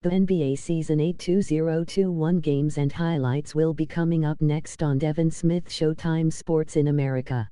The NBA Season 8 2021 games and highlights will be coming up next on Devin Smith Showtime Sports in America.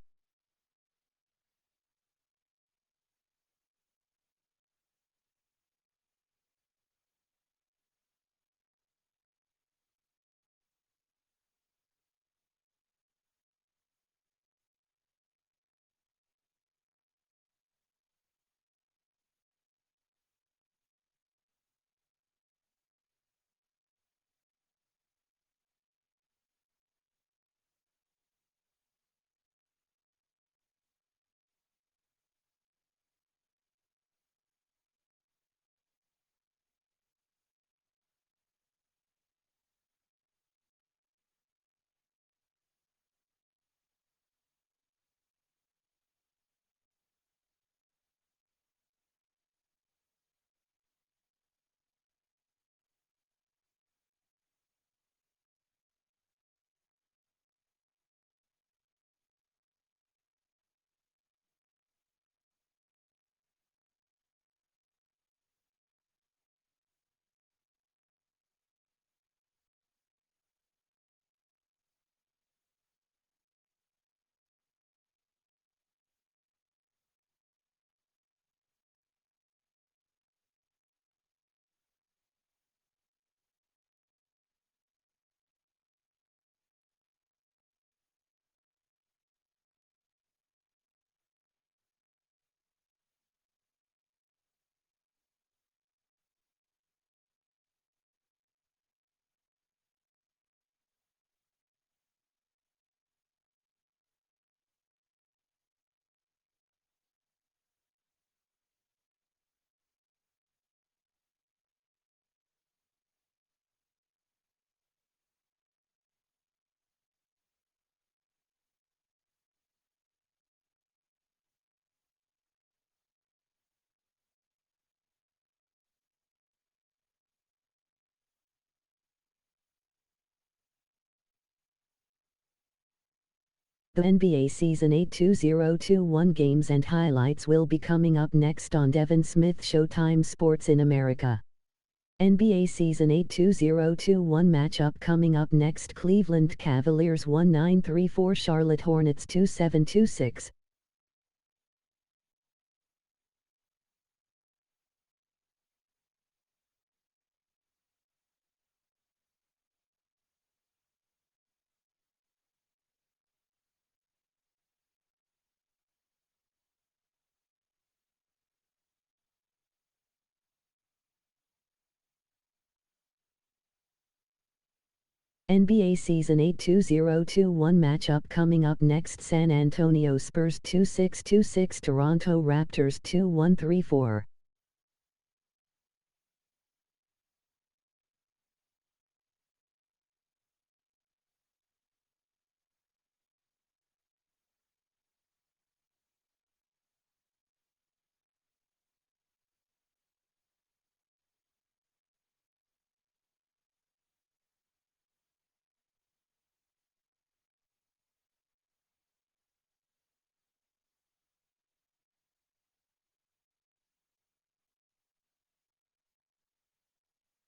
The NBA Season 8 2021 games and highlights will be coming up next on Devin Smith Showtime Sports in America. NBA Season 8 2021 matchup coming up next: Cleveland Cavaliers 1934, Charlotte Hornets 2726. NBA Season 8 2021 matchup coming up next: San Antonio Spurs 2626, Toronto Raptors 2134.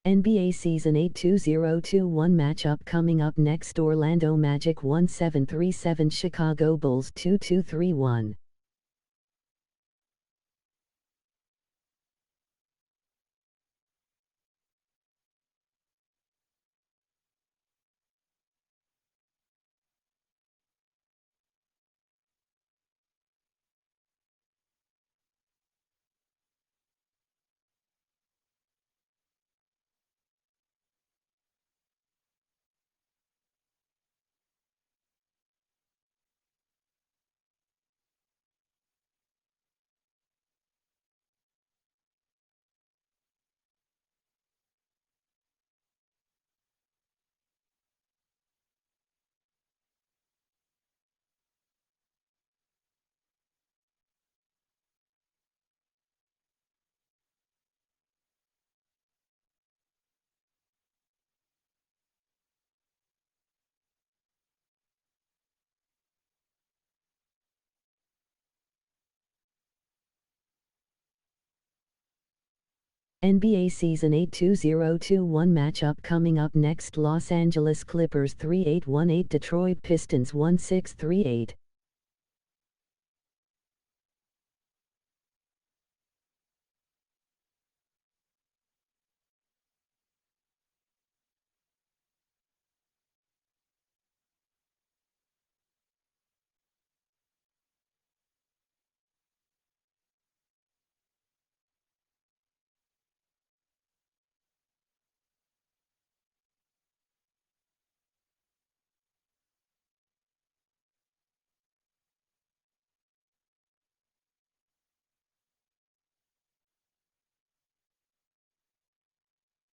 NBA Season 8 2021 matchup coming up next: Orlando Magic 1737, Chicago Bulls 2231. NBA Season 8 2021 matchup coming up next. Los Angeles Clippers 3818, Detroit Pistons 1638.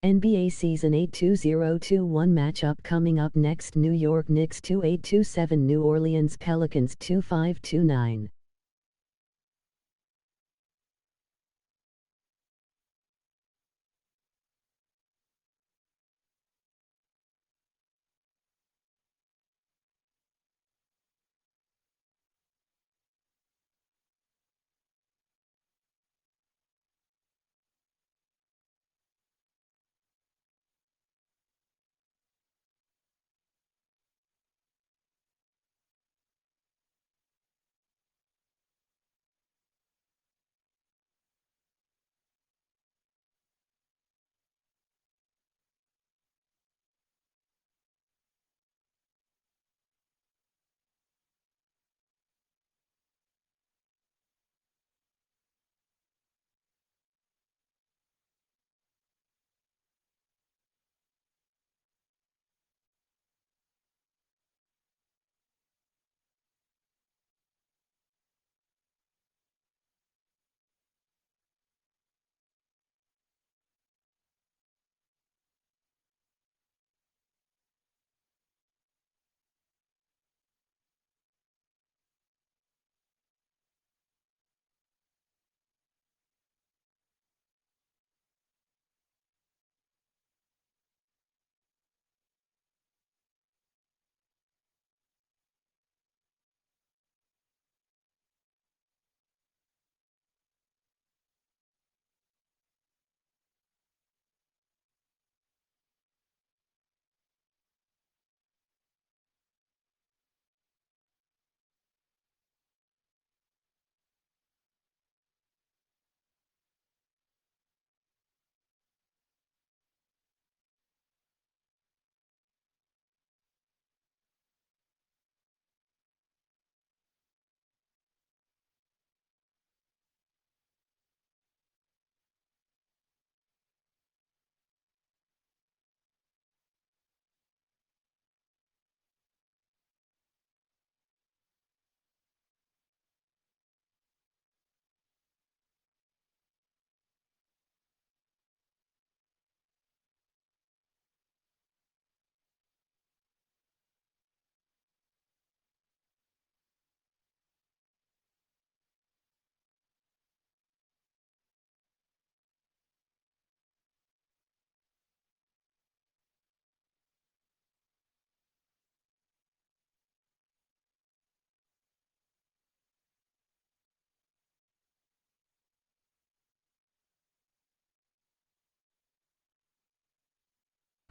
NBA Season 8 2021 matchup coming up next. New York Knicks 2827, New Orleans Pelicans 2529.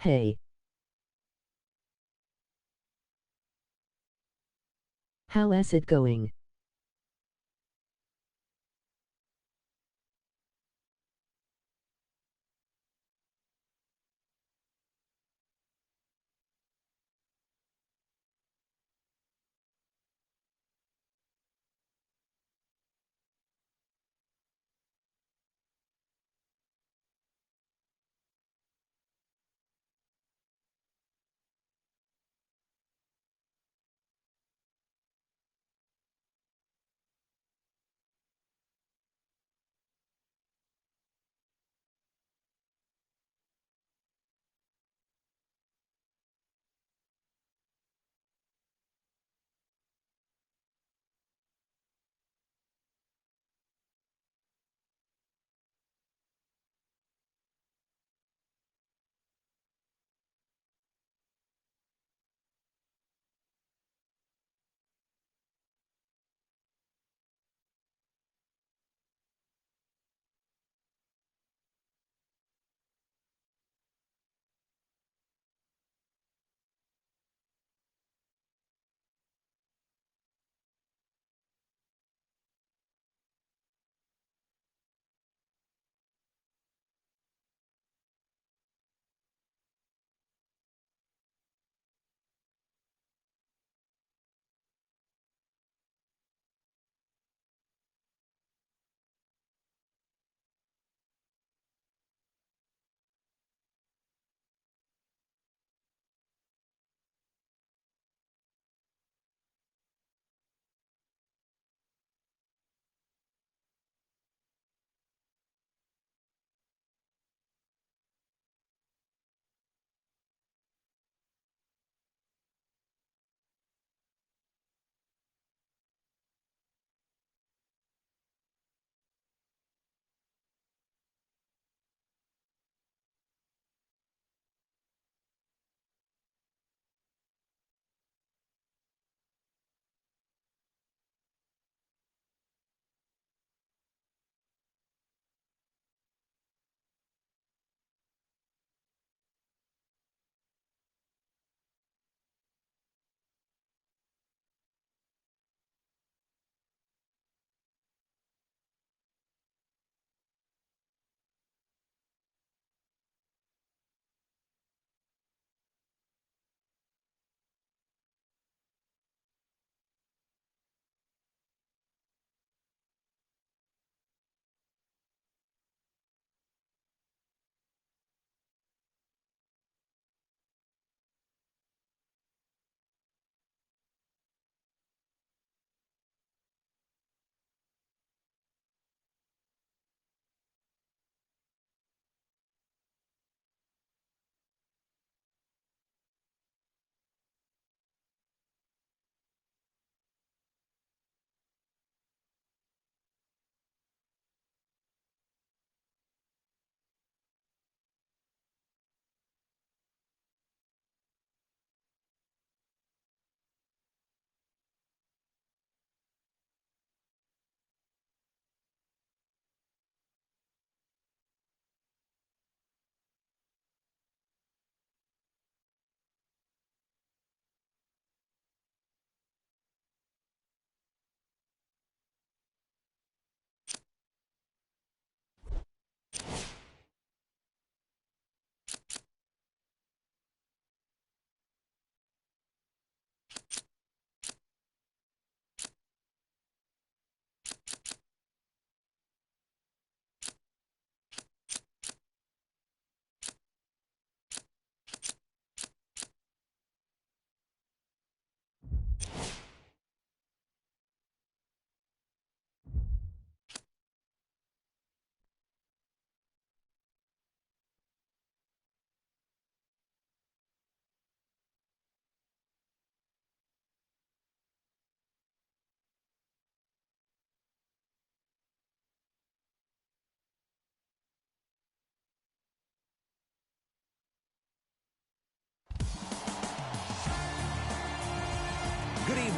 Hey, how's it going?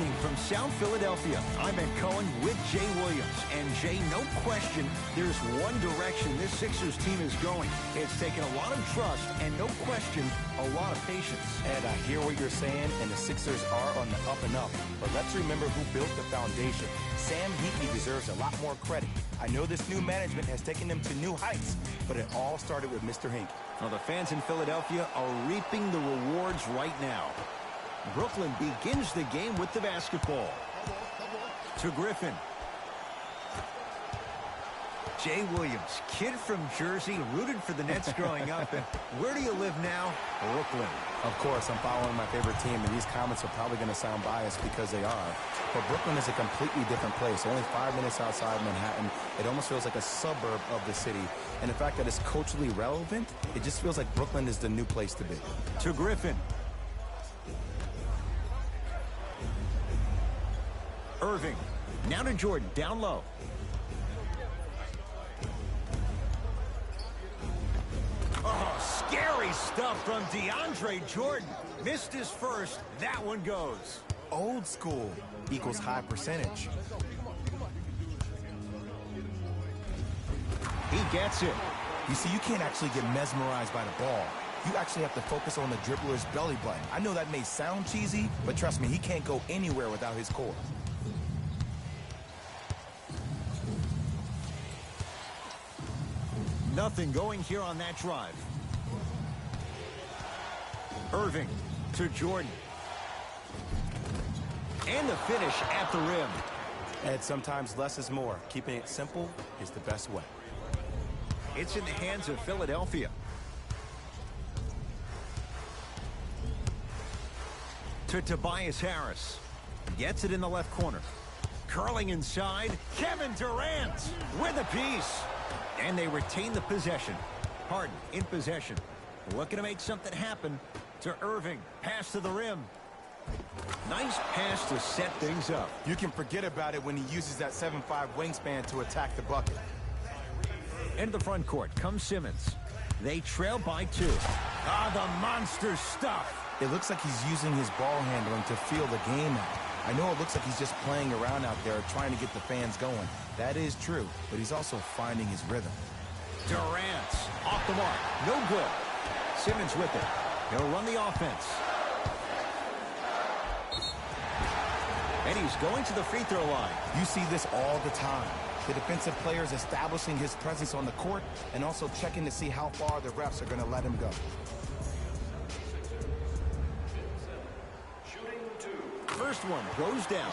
evening from South Philadelphia. I'm Ed Cohen with Jay Williams. And Jay, no question, there's one direction this Sixers team is going. It's taken a lot of trust and no question, a lot of patience. Ed, I hear what you're saying, and the Sixers are on the up and up. But let's remember who built the foundation. Sam Hinkie deserves a lot more credit. I know this new management has taken them to new heights, but it all started with Mr. Hinkie. Well, the fans in Philadelphia are reaping the rewards right now. Brooklyn begins the game with the basketball. To Griffin. Jay Williams, kid from Jersey, rooted for the Nets growing up. And where do you live now? Brooklyn. Of course, I'm following my favorite team, and these comments are probably going to sound biased because they are. But Brooklyn is a completely different place. Only 5 minutes outside Manhattan. It almost feels like a suburb of the city. And the fact that it's culturally relevant, it just feels like Brooklyn is the new place to be. To Griffin. Irving. Now to Jordan. Down low. Oh, scary stuff from DeAndre Jordan. Missed his first. That one goes. Old school equals high percentage. He gets it. You see, you can't actually get mesmerized by the ball. You actually have to focus on the dribbler's belly button. I know that may sound cheesy, but trust me, he can't go anywhere without his core. Nothing going here on that drive. Irving to Jordan. And the finish at the rim. And sometimes less is more. Keeping it simple is the best way. It's in the hands of Philadelphia. To Tobias Harris. Gets it in the left corner. Curling inside. Kevin Durant with a piece. And they retain the possession. Harden in possession. Looking to make something happen. To Irving. Pass to the rim. Nice pass to set things up. You can forget about it when he uses that 7'5" wingspan to attack the bucket. Into the front court comes Simmons. They trail by 2. Ah, the monster stuff. It looks like he's using his ball handling to feel the game out. I know it looks like he's just playing around out there trying to get the fans going. That is true, but he's also finding his rhythm. Durant off the mark. No good. Simmons with it. He'll run the offense. And he's going to the free throw line. You see this all the time. The defensive players establishing his presence on the court and also checking to see how far the refs are going to let him go. First one goes down.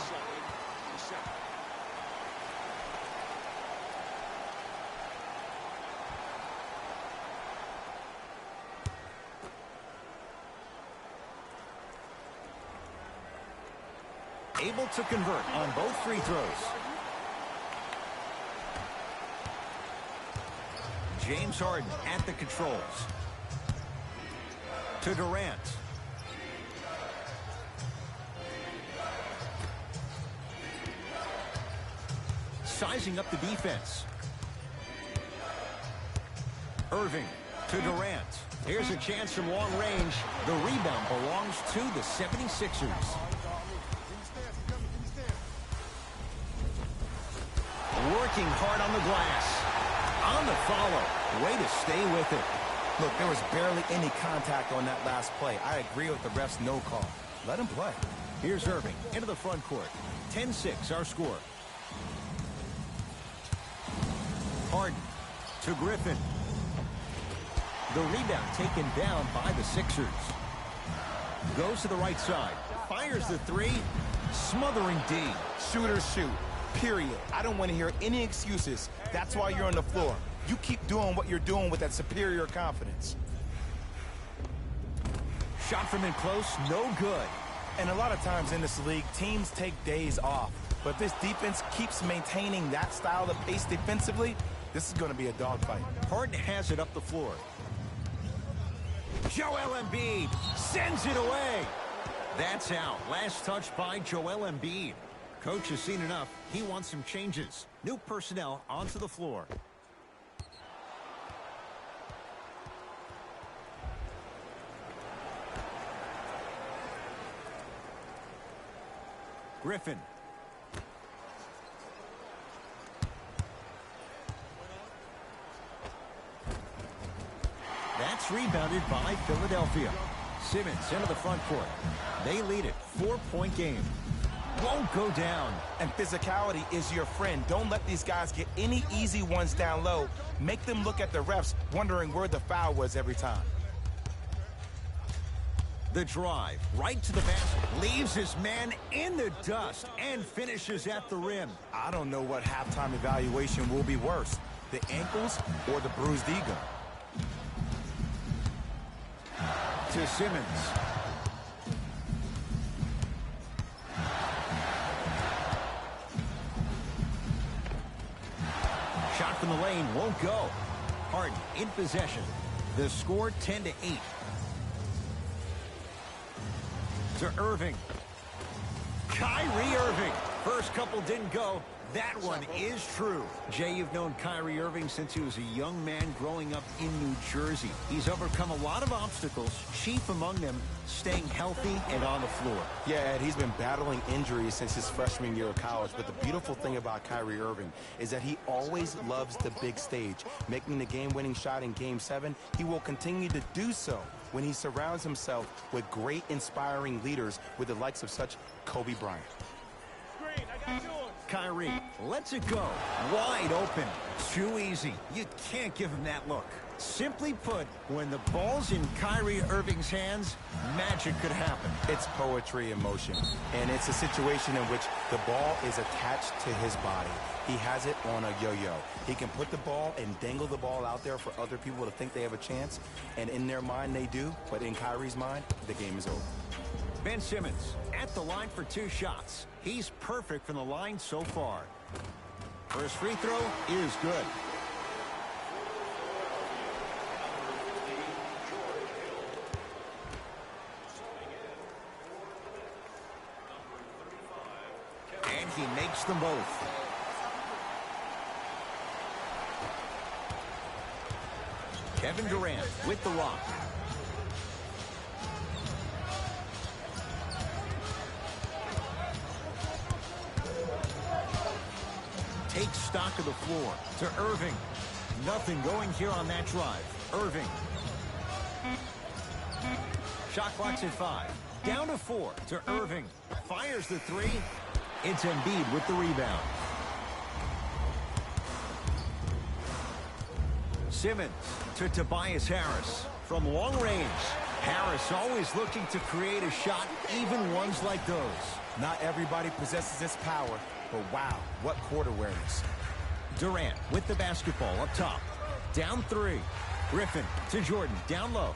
Able to convert on both free throws. James Harden at the controls. To Durant. Sizing up the defense. Irving to Durant. Here's a chance from long range. The rebound belongs to the 76ers. Working hard on the glass. On the follow. Way to stay with it. Look, there was barely any contact on that last play. I agree with the ref's no call. Let him play. Here's Irving into the front court. 10-6 our score. Harden to Griffin. The rebound taken down by the Sixers. Goes to the right side. Fires the 3. Smothering D. Shooters shoot. Period. I don't want to hear any excuses. That's why you're on the floor. You keep doing what you're doing with that superior confidence. Shot from in close. No good. And a lot of times in this league, teams take days off. But this defense keeps maintaining that style of pace defensively. This is going to be a dogfight. Harden has it up the floor. Joel Embiid sends it away. That's out. Last touch by Joel Embiid. Coach has seen enough. He wants some changes. New personnel onto the floor. Griffin. That's rebounded by Philadelphia. Simmons into the front court. They lead it. 4-point game. Won't go down. And physicality is your friend. Don't let these guys get any easy ones down low. Make them look at the refs, wondering where the foul was every time. The drive, right to the basket, leaves his man in the dust and finishes at the rim. I don't know what halftime evaluation will be worse, the ankles or the bruised ego. To Simmons. Shot from the lane won't go. Harden in possession. The score 10-8. To Irving. Kyrie Irving. First couple didn't go. That one is true. Jay, you've known Kyrie Irving since he was a young man growing up in New Jersey. He's overcome a lot of obstacles, chief among them staying healthy and on the floor. Yeah, Ed, he's been battling injuries since his freshman year of college, but the beautiful thing about Kyrie Irving is that he always loves the big stage. Making the game-winning shot in Game 7, he will continue to do so when he surrounds himself with great, inspiring leaders with the likes of such Kobe Bryant. Kyrie lets it go. Wide open. Too easy. You can't give him that look. Simply put, when the ball's in Kyrie Irving's hands, magic could happen. It's poetry in motion, and it's a situation in which the ball is attached to his body. He has it on a yo-yo. He can put the ball and dangle the ball out there for other people to think they have a chance, and in their mind they do, but in Kyrie's mind, the game is over. Ben Simmons at the line for 2 shots. He's perfect from the line so far. First free throw is good. And he makes them both. Kevin Durant with the rock. Takes stock of the floor to Irving. Nothing going here on that drive. Irving. Shot clock's at 5. Down to 4 to Irving. Fires the 3. It's Embiid with the rebound. Simmons to Tobias Harris. From long range, Harris always looking to create a shot, even ones like those. Not everybody possesses this power, but wow, what court awareness. Durant with the basketball up top. Down 3. Griffin to Jordan. Down low.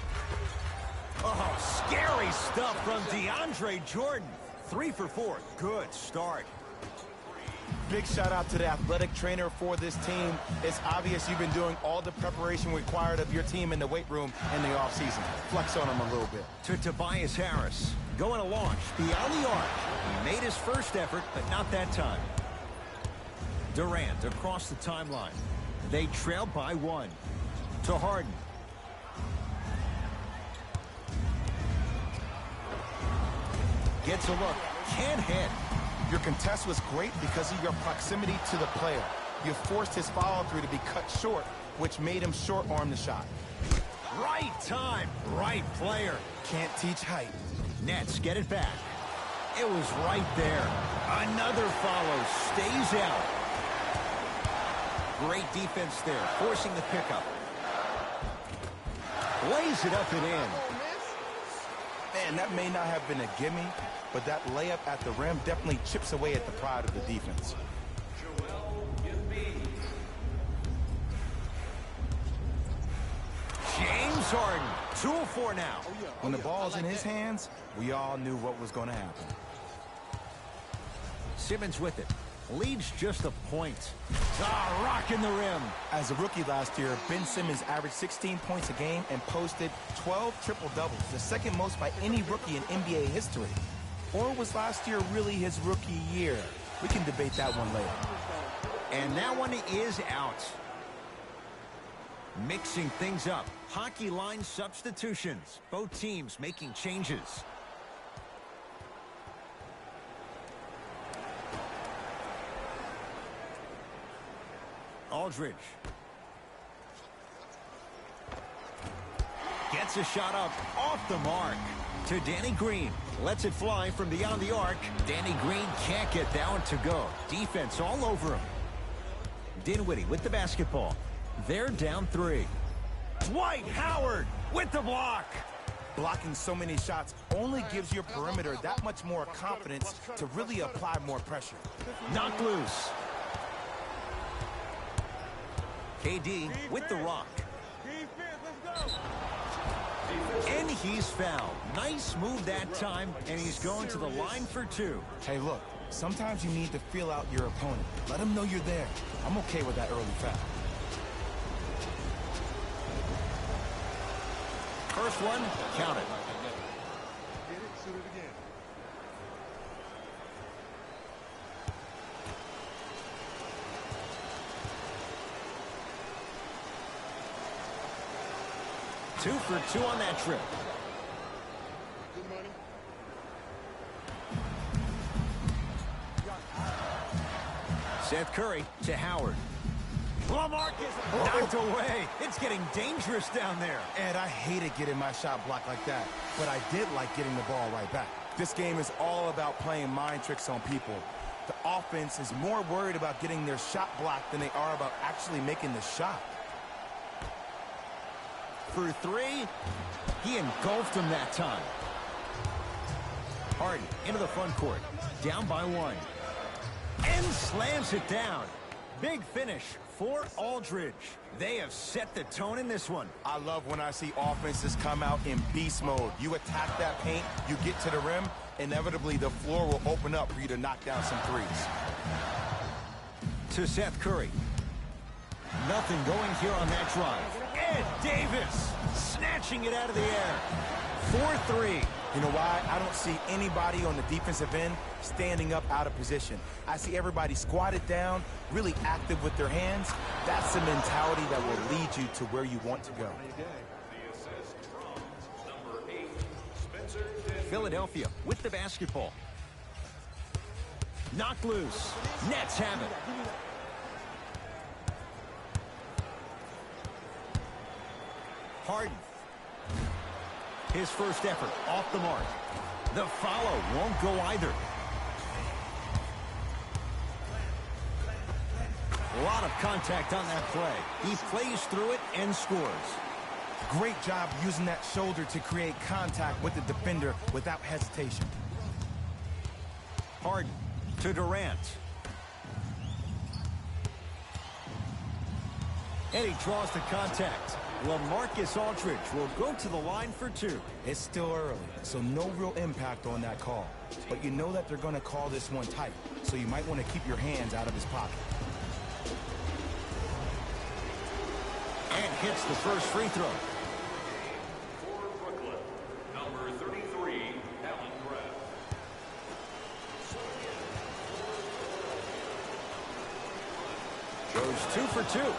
Oh, scary stuff from DeAndre Jordan. 3 for 4. Good start. Big shout out to the athletic trainer for this team. It's obvious you've been doing all the preparation required of your team in the weight room in the offseason. Flex on them a little bit. To Tobias Harris. Going to launch beyond the arc. He made his first effort, but not that time. Durant across the timeline. They trail by 1. To Harden. Gets a look. Can't hit. Your contest was great because of your proximity to the player. You forced his follow-through to be cut short, which made him short-arm the shot. Right time, right player. Can't teach height. Nets get it back. It was right there. Another follow. Stays out. Great defense there, forcing the pickup. Lays it up and in. Man, that may not have been a gimme, but that layup at the rim definitely chips away at the pride of the defense. James Harden, 2 of 4 now. When the ball's in his hands, we all knew what was going to happen. Simmons with it. Leads just a point. Ah, rocking the rim. As a rookie last year, Ben Simmons averaged 16 points a game and posted 12 triple-doubles, the second most by any rookie in NBA history. Or was last year really his rookie year? We can debate that one later. And that one is out. Mixing things up. Hockey line substitutions. Both teams making changes. Aldridge. Gets a shot up off the mark to Danny Green. Lets it fly from beyond the arc. Danny Green can't get that one to go. Defense all over him. Dinwiddie with the basketball. They're down 3. Dwight Howard with the block. Blocking so many shots only gives your perimeter that much more confidence to really apply more pressure. Knocked loose. KD with the rock. And he's fouled. Nice move that time, and he's going to the line for 2. Hey, look, sometimes you need to feel out your opponent. Let him know you're there. I'm okay with that early foul. First one, count it. Two for 2 on that trip. Seth Curry to Howard. LaMarcus knocked away. It's getting dangerous down there. Ed, I hated getting my shot blocked like that, but I did like getting the ball right back. This game is all about playing mind tricks on people. The offense is more worried about getting their shot blocked than they are about actually making the shot. For 3, he engulfed him that time. Harden into the front court, down by 1. And slams it down. Big finish for Aldridge. They have set the tone in this one. I love when I see offenses come out in beast mode. You attack that paint, you get to the rim, inevitably the floor will open up for you to knock down some threes. To Seth Curry. Nothing going here on that drive. Ed Davis snatching it out of the air. 4-3. You know why? I don't see anybody on the defensive end standing up out of position. I see everybody squatted down, really active with their hands. That's the mentality that will lead you to where you want to go. Philadelphia with the basketball. Knocked loose. Nets have it. Harden. His first effort off the mark. The follow won't go either. A lot of contact on that play. He plays through it and scores. Great job using that shoulder to create contact with the defender without hesitation. Harden to Durant. And he draws the contact. LaMarcus Aldridge will go to the line for 2. It's still early, so no real impact on that call. But you know that they're going to call this one tight, so you might want to keep your hands out of his pocket. And hits the first free throw. For Brooklyn, number 33, Allen Crabbe. Goes 2 for 2.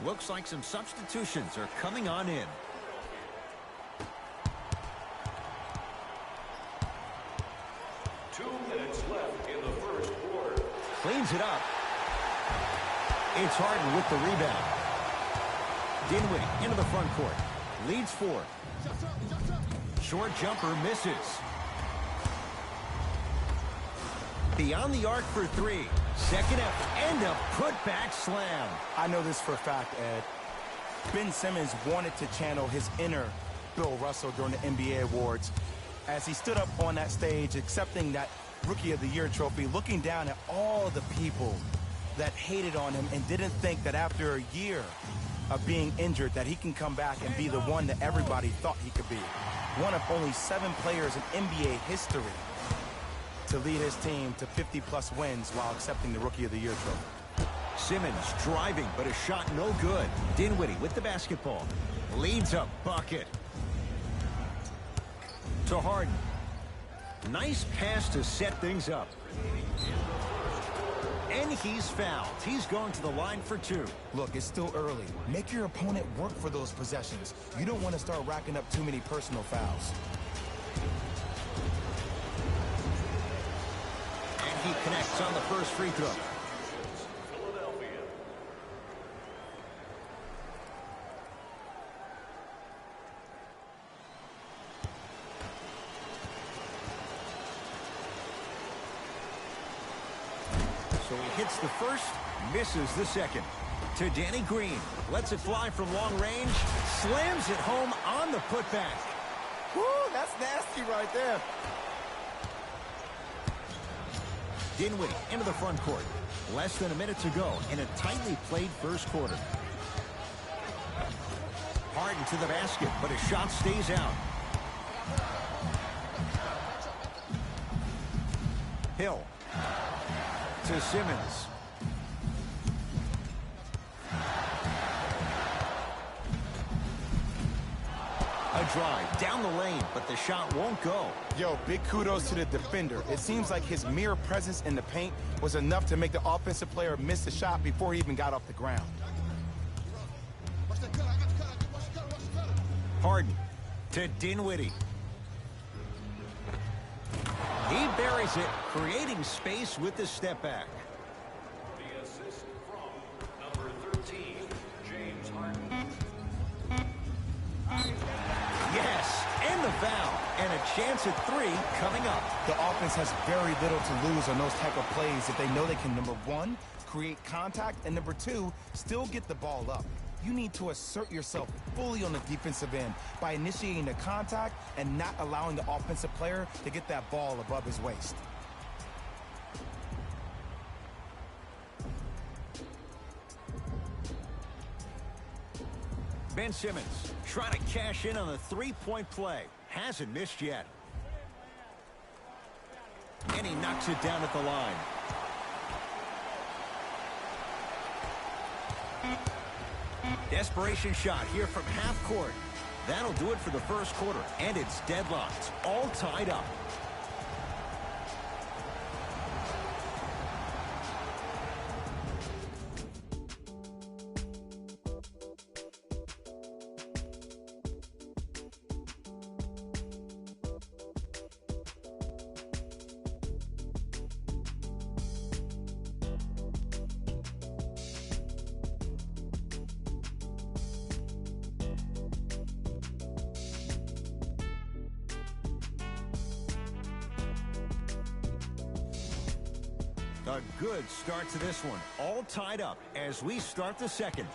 Looks like some substitutions are coming on in. Two minutes left in the first quarter. Cleans it up. It's Harden with the rebound. Dinwiddie into the front court. Leads 4. Short jumper misses. Beyond the arc for 3. Second effort and a putback slam. I know this for a fact, Ed. Ben Simmons wanted to channel his inner Bill Russell during the NBA awards as he stood up on that stage accepting that Rookie of the Year trophy, looking down at all the people that hated on him and didn't think that after a year of being injured that he can come back and be the one that everybody thought he could be. One of only 7 players in NBA history to lead his team to 50-plus wins while accepting the Rookie of the Year trophy. Simmons driving, but a shot no good. Dinwiddie with the basketball. Leads a bucket. To Harden. Nice pass to set things up. And he's fouled. He's going to the line for 2. Look, it's still early. Make your opponent work for those possessions. You don't want to start racking up too many personal fouls. And he connects on the first free throw. So he hits the first, misses the second. To Danny Green. Lets it fly from long range. Slams it home on the putback. Woo, that's nasty right there. Dinwiddie into the front court. Less than a minute to go in a tightly played first quarter. Harden to the basket, but his shot stays out. Hill. To Simmons. A drive down the lane, but the shot won't go. Yo, big kudos to the defender. It seems like his mere presence in the paint was enough to make the offensive player miss the shot before he even got off the ground. Harden to Dinwiddie. He buries it, creating space with the step back. The assist from number 13, James Harden. Yes, and the foul, and a chance at 3 coming up. The offense has very little to lose on those type of plays if they know they can, number 1, create contact, and number 2, still get the ball up. You need to assert yourself fully on the defensive end by initiating the contact and not allowing the offensive player to get that ball above his waist. Ben Simmons trying to cash in on the three-point play. Hasn't missed yet. And he knocks it down at the line. Desperation shot here from half court. That'll do it for the first quarter, and it's deadlocked, all tied up. A good start to this one. All tied up as we start the second.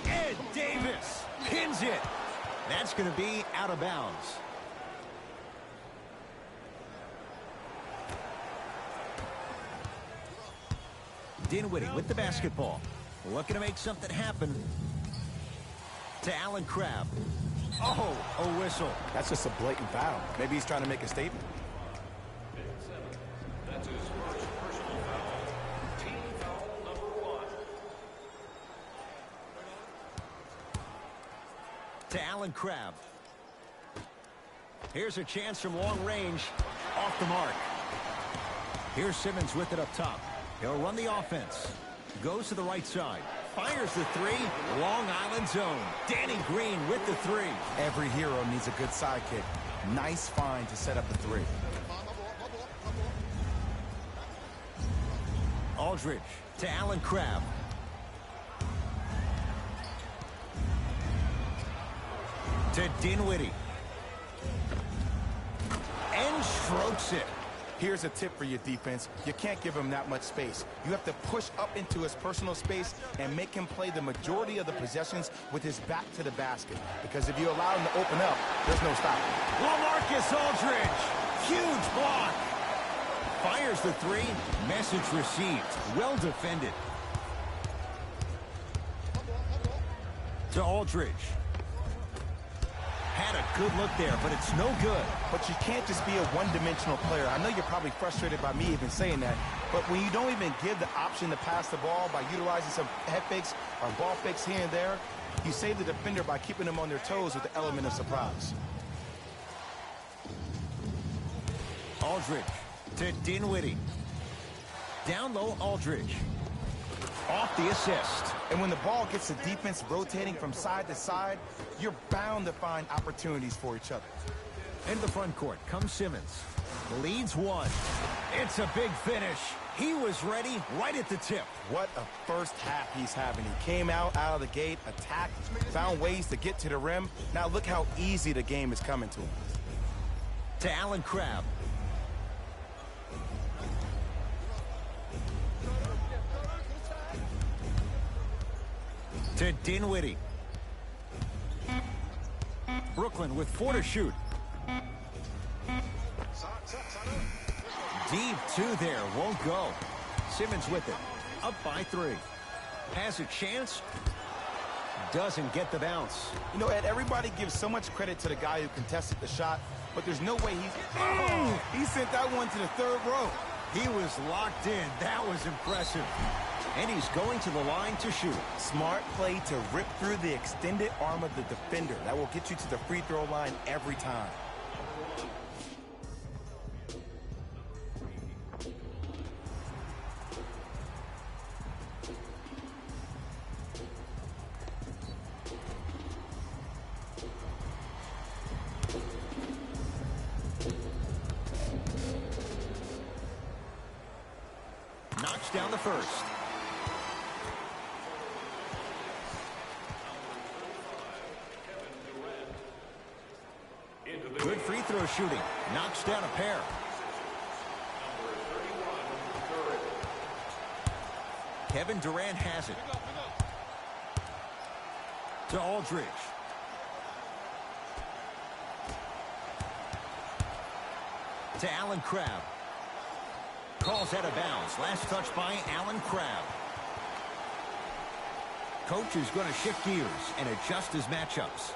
Ed Davis pins it. That's going to be out of bounds. Dinwiddie with the basketball. Looking to make something happen. To Allen Crabbe. Oh, a whistle. That's just a blatant foul. Maybe he's trying to make a statement. That's his first personal foul. Team foul number 1. To Allen Crabbe. Here's a chance from long range. Off the mark. Here's Simmons with it up top. He'll run the offense. Goes to the right side. Fires the 3. Long Island zone. Danny Green with the 3. Every hero needs a good sidekick. Nice find to set up the 3. Aldridge to Allen Crabbe. To Dinwiddie. And strokes it. Here's a tip for your defense. You can't give him that much space. You have to push up into his personal space and make him play the majority of the possessions with his back to the basket. Because if you allow him to open up, there's no stopping. LaMarcus Aldridge, huge block. Fires the three. Message received. Well defended. To Aldridge. Had a good look there, but it's no good. But you can't just be a one-dimensional player. I know you're probably frustrated by me even saying that, but when you don't even give the option to pass the ball by utilizing some head fakes or ball fakes here and there, you save the defender by keeping them on their toes with the element of surprise. Aldridge to Dinwiddie. Down low, Aldridge. Off the assist. And when the ball gets the defense rotating from side to side, you're bound to find opportunities for each other. Into the front court comes Simmons. Leads one. It's a big finish. He was ready right at the tip. What a first half he's having. He came out of the gate, attacked, found ways to get to the rim. Now look how easy the game is coming to him. To Allen Crabbe. To Dinwiddie. Brooklyn with 4 to shoot. Deep 2 there, won't go. Simmons with it, up by 3. Has a chance, doesn't get the bounce. You know, Ed, everybody gives so much credit to the guy who contested the shot, but there's no way he sent that one to the third row. He was locked in, that was impressive. And he's going to the line to shoot. Smart play to rip through the extended arm of the defender. That will get you to the free throw line every time. Knocks down the first. Good free throw shooting. Knocks down a pair. Kevin Durant has it. To Aldridge. To Allen Crabbe. Calls out of bounds. Last touch by Allen Crabbe. Coach is going to shift gears and adjust his matchups.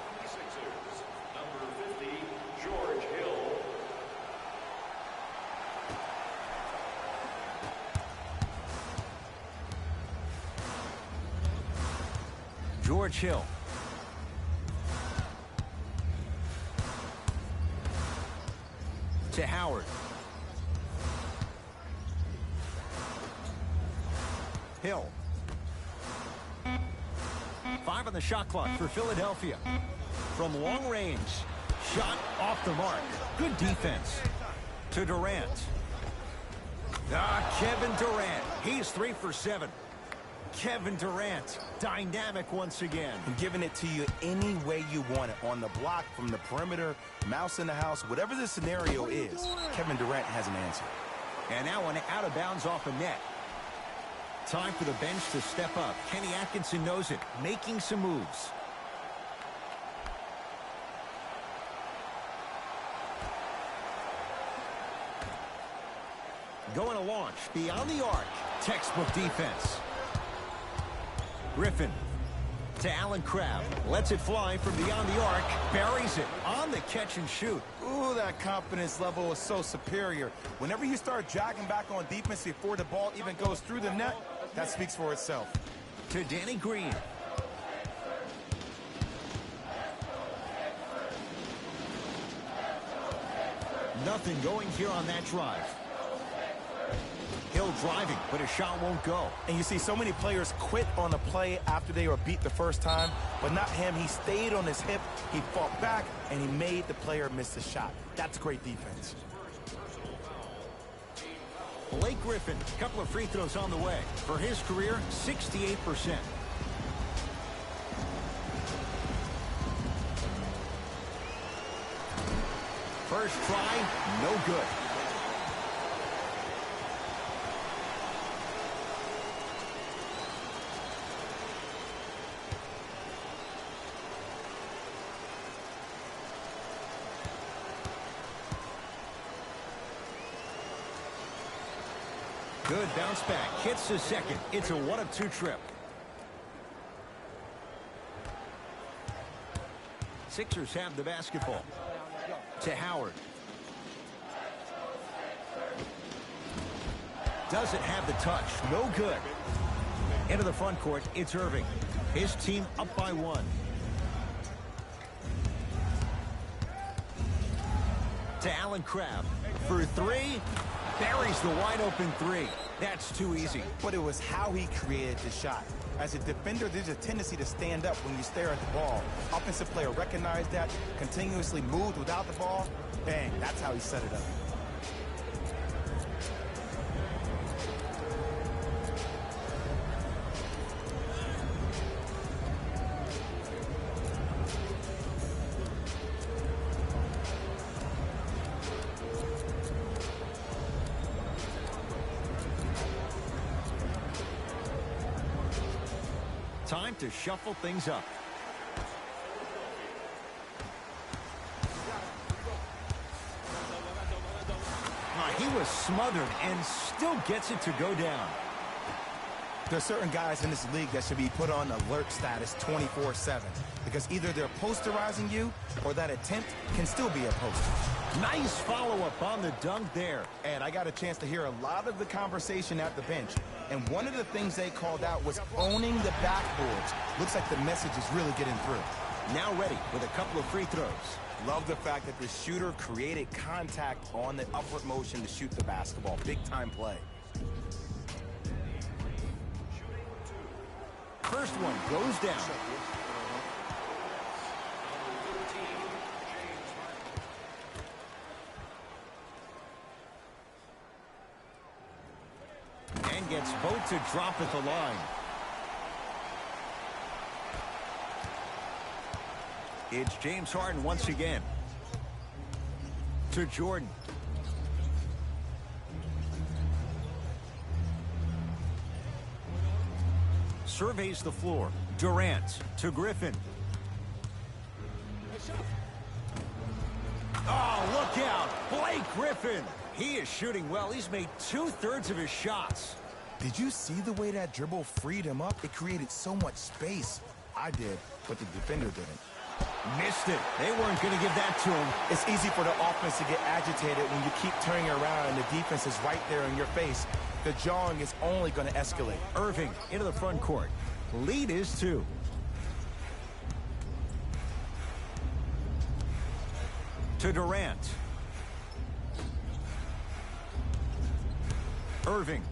George Hill. To Howard. Hill. 5 on the shot clock for Philadelphia. From long range. Shot off the mark. Good defense. To Durant. Kevin Durant. He's 3 for 7. Kevin Durant, dynamic once again. And giving it to you any way you want it. On the block, from the perimeter, mouse in the house, whatever the scenario is, Kevin Durant has an answer. And now an out of bounds off a net. Time for the bench to step up. Kenny Atkinson knows it, making some moves. Going to launch beyond the arc. Textbook defense. Griffin to Allen Crabbe. Lets it fly from beyond the arc. Buries it on the catch and shoot. Ooh, that confidence level is so superior. Whenever you start jogging back on defense before the ball even goes through the net, that speaks for itself. To Danny Green. Nothing going here on that drive. Hill driving, but his shot won't go. And you see so many players quit on a play after they were beat the first time, but not him. He stayed on his hip, he fought back, and he made the player miss the shot. That's great defense. Blake Griffin, a couple of free throws on the way. For his career, 68%. First try, no good. Good bounce back. Hits the second. It's a 1-of-2 trip. Sixers have the basketball. To Howard. Doesn't have the touch. No good. Into the front court, it's Irving. His team up by 1. To Allen Crabbe. For 3. Buries the wide open 3. That's too easy. But it was how he created the shot. As a defender, there's a tendency to stand up when you stare at the ball. Offensive player recognized that, continuously moved without the ball. Bang, that's how he set it up. Time to shuffle things up. He was smothered and still gets it to go down. There are certain guys in this league that should be put on alert status 24/7 because either they're posterizing you or that attempt can still be a poster. Nice follow-up on the dunk there. And I got a chance to hear a lot of the conversation at the bench. And one of the things they called out was owning the backboards. Looks like the message is really getting through. Now ready with a couple of free throws. Love the fact that the shooter created contact on the upward motion to shoot the basketball. Big-time play. First one goes down. And gets both to drop at the line. It's James Harden once again. To Jordan. Surveys the floor. Durant to Griffin. Oh, look out. Blake Griffin. He is shooting well. He's made 2/3 of his shots. Did you see the way that dribble freed him up? It created so much space. I did, but the defender didn't. Missed it. They weren't going to give that to him. It's easy for the offense to get agitated when you keep turning around and the defense is right there in your face. The jawing is only going to escalate. Irving into the front court. Lead is 2. To Durant. Irving.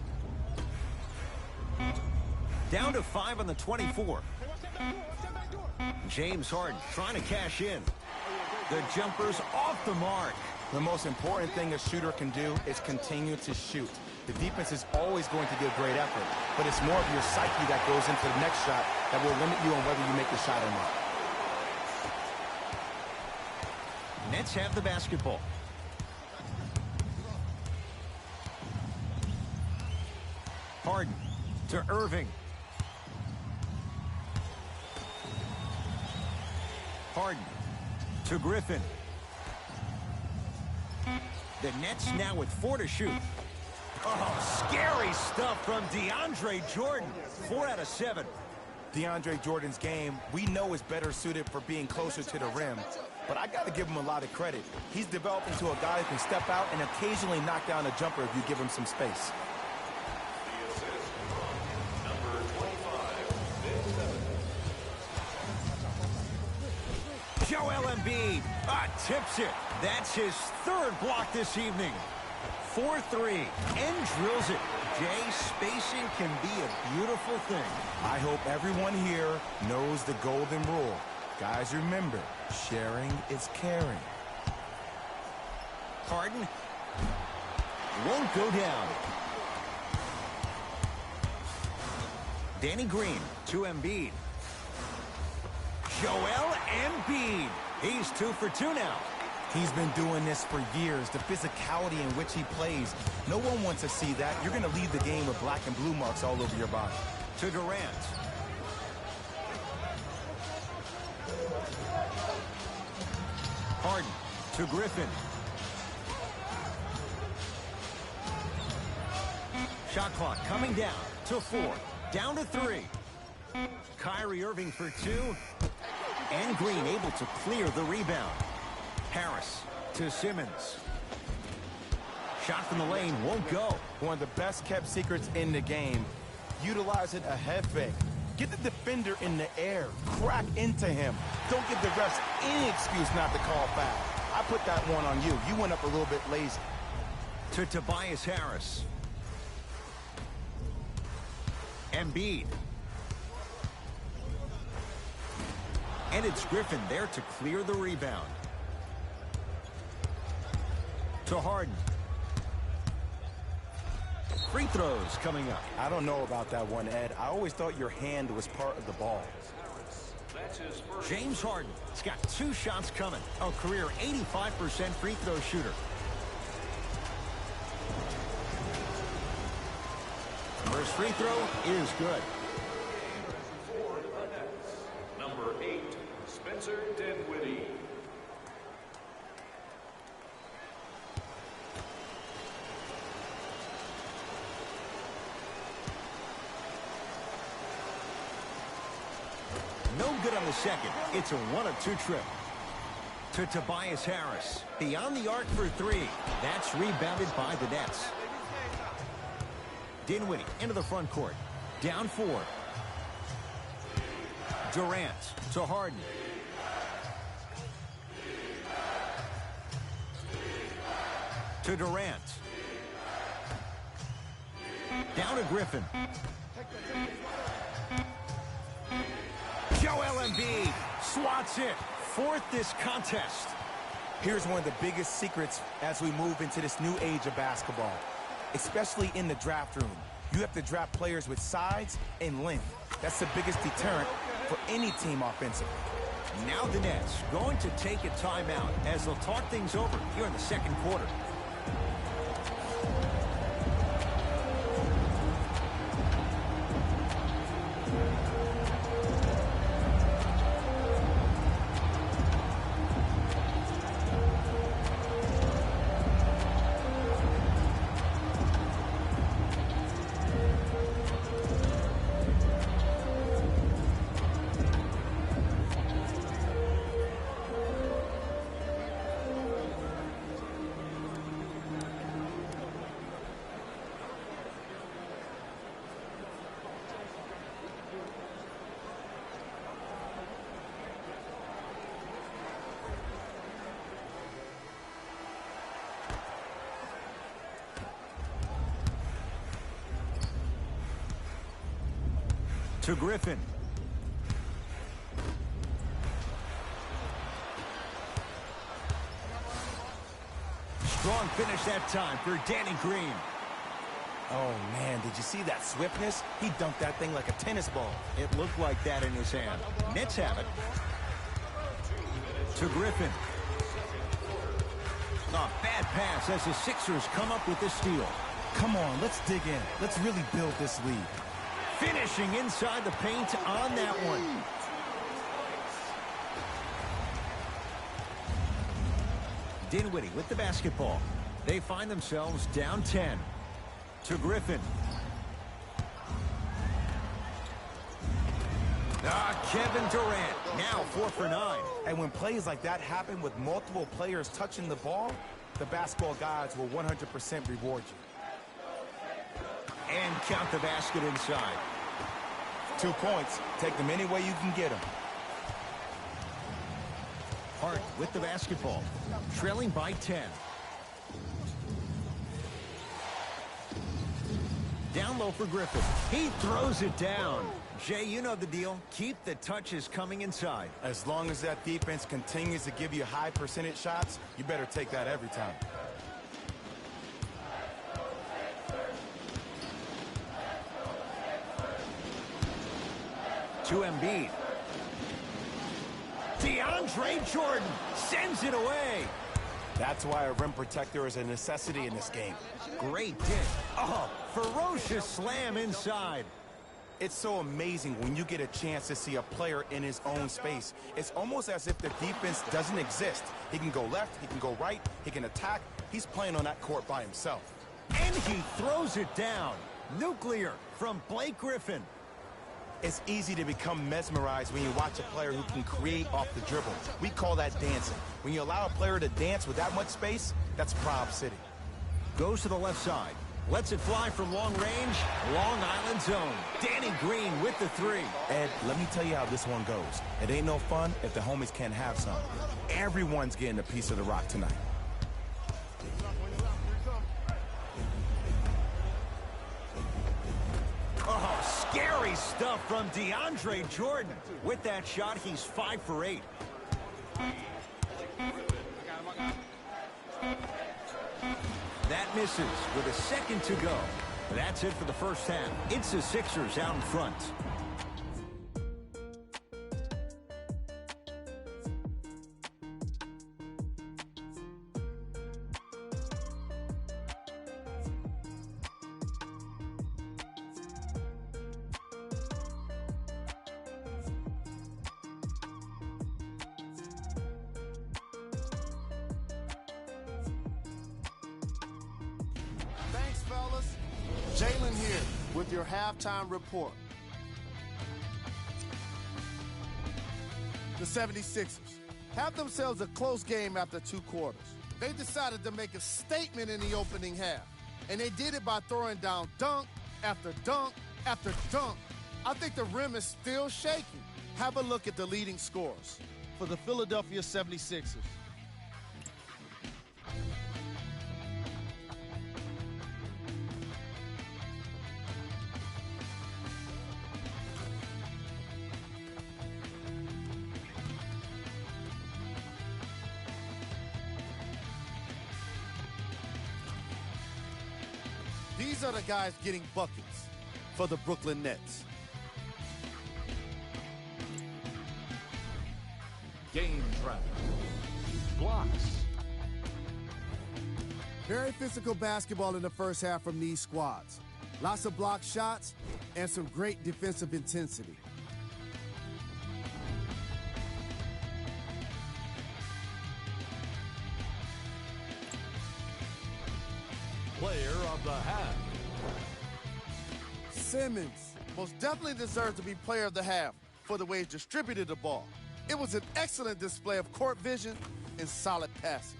Down to 5 on the 24. James Harden trying to cash in. The jumper's off the mark. The most important thing a shooter can do is continue to shoot. The defense is always going to give great effort, but it's more of your psyche that goes into the next shot that will limit you on whether you make the shot or not. Nets have the basketball. Harden to Irving. Harden to Griffin. The Nets now with 4 to shoot. Oh, scary stuff from DeAndre Jordan. 4 out of 7. DeAndre Jordan's game, we know, is better suited for being closer to the rim, but I got to give him a lot of credit. He's developed into a guy who can step out and occasionally knock down a jumper if you give him some space. Joel Embiid tips it. That's his 3rd block this evening. 4-3 and drills it. Jay, spacing can be a beautiful thing. I hope everyone here knows the golden rule. Guys, remember, sharing is caring. Harden won't go down. Danny Green to Embiid. Joel Embiid. He's 2 for 2 now. He's been doing this for years. The physicality in which he plays. No one wants to see that. You're going to leave the game with black and blue marks all over your body. To Durant. Harden to Griffin. Shot Shot clock coming down to 4. Down to 3. Kyrie Irving for 2. And Green able to clear the rebound. Harris to Simmons. Shot from the lane won't go. One of the best kept secrets in the game. Utilizing a head fake. Get the defender in the air. Crack into him. Don't give the refs any excuse not to call foul. I put that one on you. You went up a little bit lazy. To Tobias Harris. Embiid. And it's Griffin there to clear the rebound. To Harden. Free throws coming up. I don't know about that one, Ed. I always thought your hand was part of the ball. James Harden has got 2 shots coming. A career 85% free throw shooter. First free throw is good. Number 8, Spencer Dinwiddie. No good on the second. It's a 1 of 2 trip. To Tobias Harris. Beyond the arc for 3. That's rebounded by the Nets. Dinwiddie into the front court. Down 4. Durant to Harden. To Durant. Down to Griffin. Joel Embiid swats it. 4th this contest. Here's one of the biggest secrets as we move into this new age of basketball, especially in the draft room. You have to draft players with size and length. That's the biggest deterrent for any team offensively. Now the Nets going to take a timeout as they'll talk things over here in the second quarter. To Griffin. Strong finish that time for Danny Green. Oh, man, did you see that swiftness? He dunked that thing like a tennis ball. It looked like that in his hand. Nets have it. To Griffin. A bad pass as the Sixers come up with the steal. Come on, let's dig in. Let's really build this lead. Finishing inside the paint on that one. Dinwiddie with the basketball. They find themselves down 10. To Griffin. Kevin Durant, now 4 for 9. And when plays like that happen with multiple players touching the ball, the basketball gods will 100% reward you. And count the basket inside. 2 points. Take them any way you can get them. Hart with the basketball. Trailing by 10. Down low for Griffin. He throws it down. Jay, you know the deal. Keep the touches coming inside. As long as that defense continues to give you high percentage shots, you better take that every time. To Embiid. DeAndre Jordan sends it away. That's why a rim protector is a necessity in this game. Great dish. Oh, ferocious slam inside. It's so amazing when you get a chance to see a player in his own space. It's almost as if the defense doesn't exist. He can go left, he can go right, he can attack. He's playing on that court by himself. And he throws it down. Nuclear from Blake Griffin. It's easy to become mesmerized when you watch a player who can create off the dribble. We call that dancing. When you allow a player to dance with that much space, that's Prob City. Goes to the left side. Lets it fly from long range. Long Island zone. Danny Green with the three. Ed, let me tell you how this one goes. It ain't no fun if the homies can't have some. Everyone's getting a piece of the rock tonight. Oh, scary stuff from DeAndre Jordan. With that shot, he's 5 for 8. That misses with a second to go. That's it for the first half. It's the Sixers out in front. Thanks, fellas. Jalen here with your halftime report. The 76ers have themselves a close game after 2 quarters. They decided to make a statement in the opening half, and they did it by throwing down dunk after dunk after dunk. I think the rim is still shaking. Have a look at the leading scorers for the Philadelphia 76ers. These are the guys getting buckets for the Brooklyn Nets. Game trap. Blocks. Very physical basketball in the first half from these squads. Lots of block shots and some great defensive intensity. Player of the half. Simmons most definitely deserves to be player of the half for the way he distributed the ball. It was an excellent display of court vision and solid passing.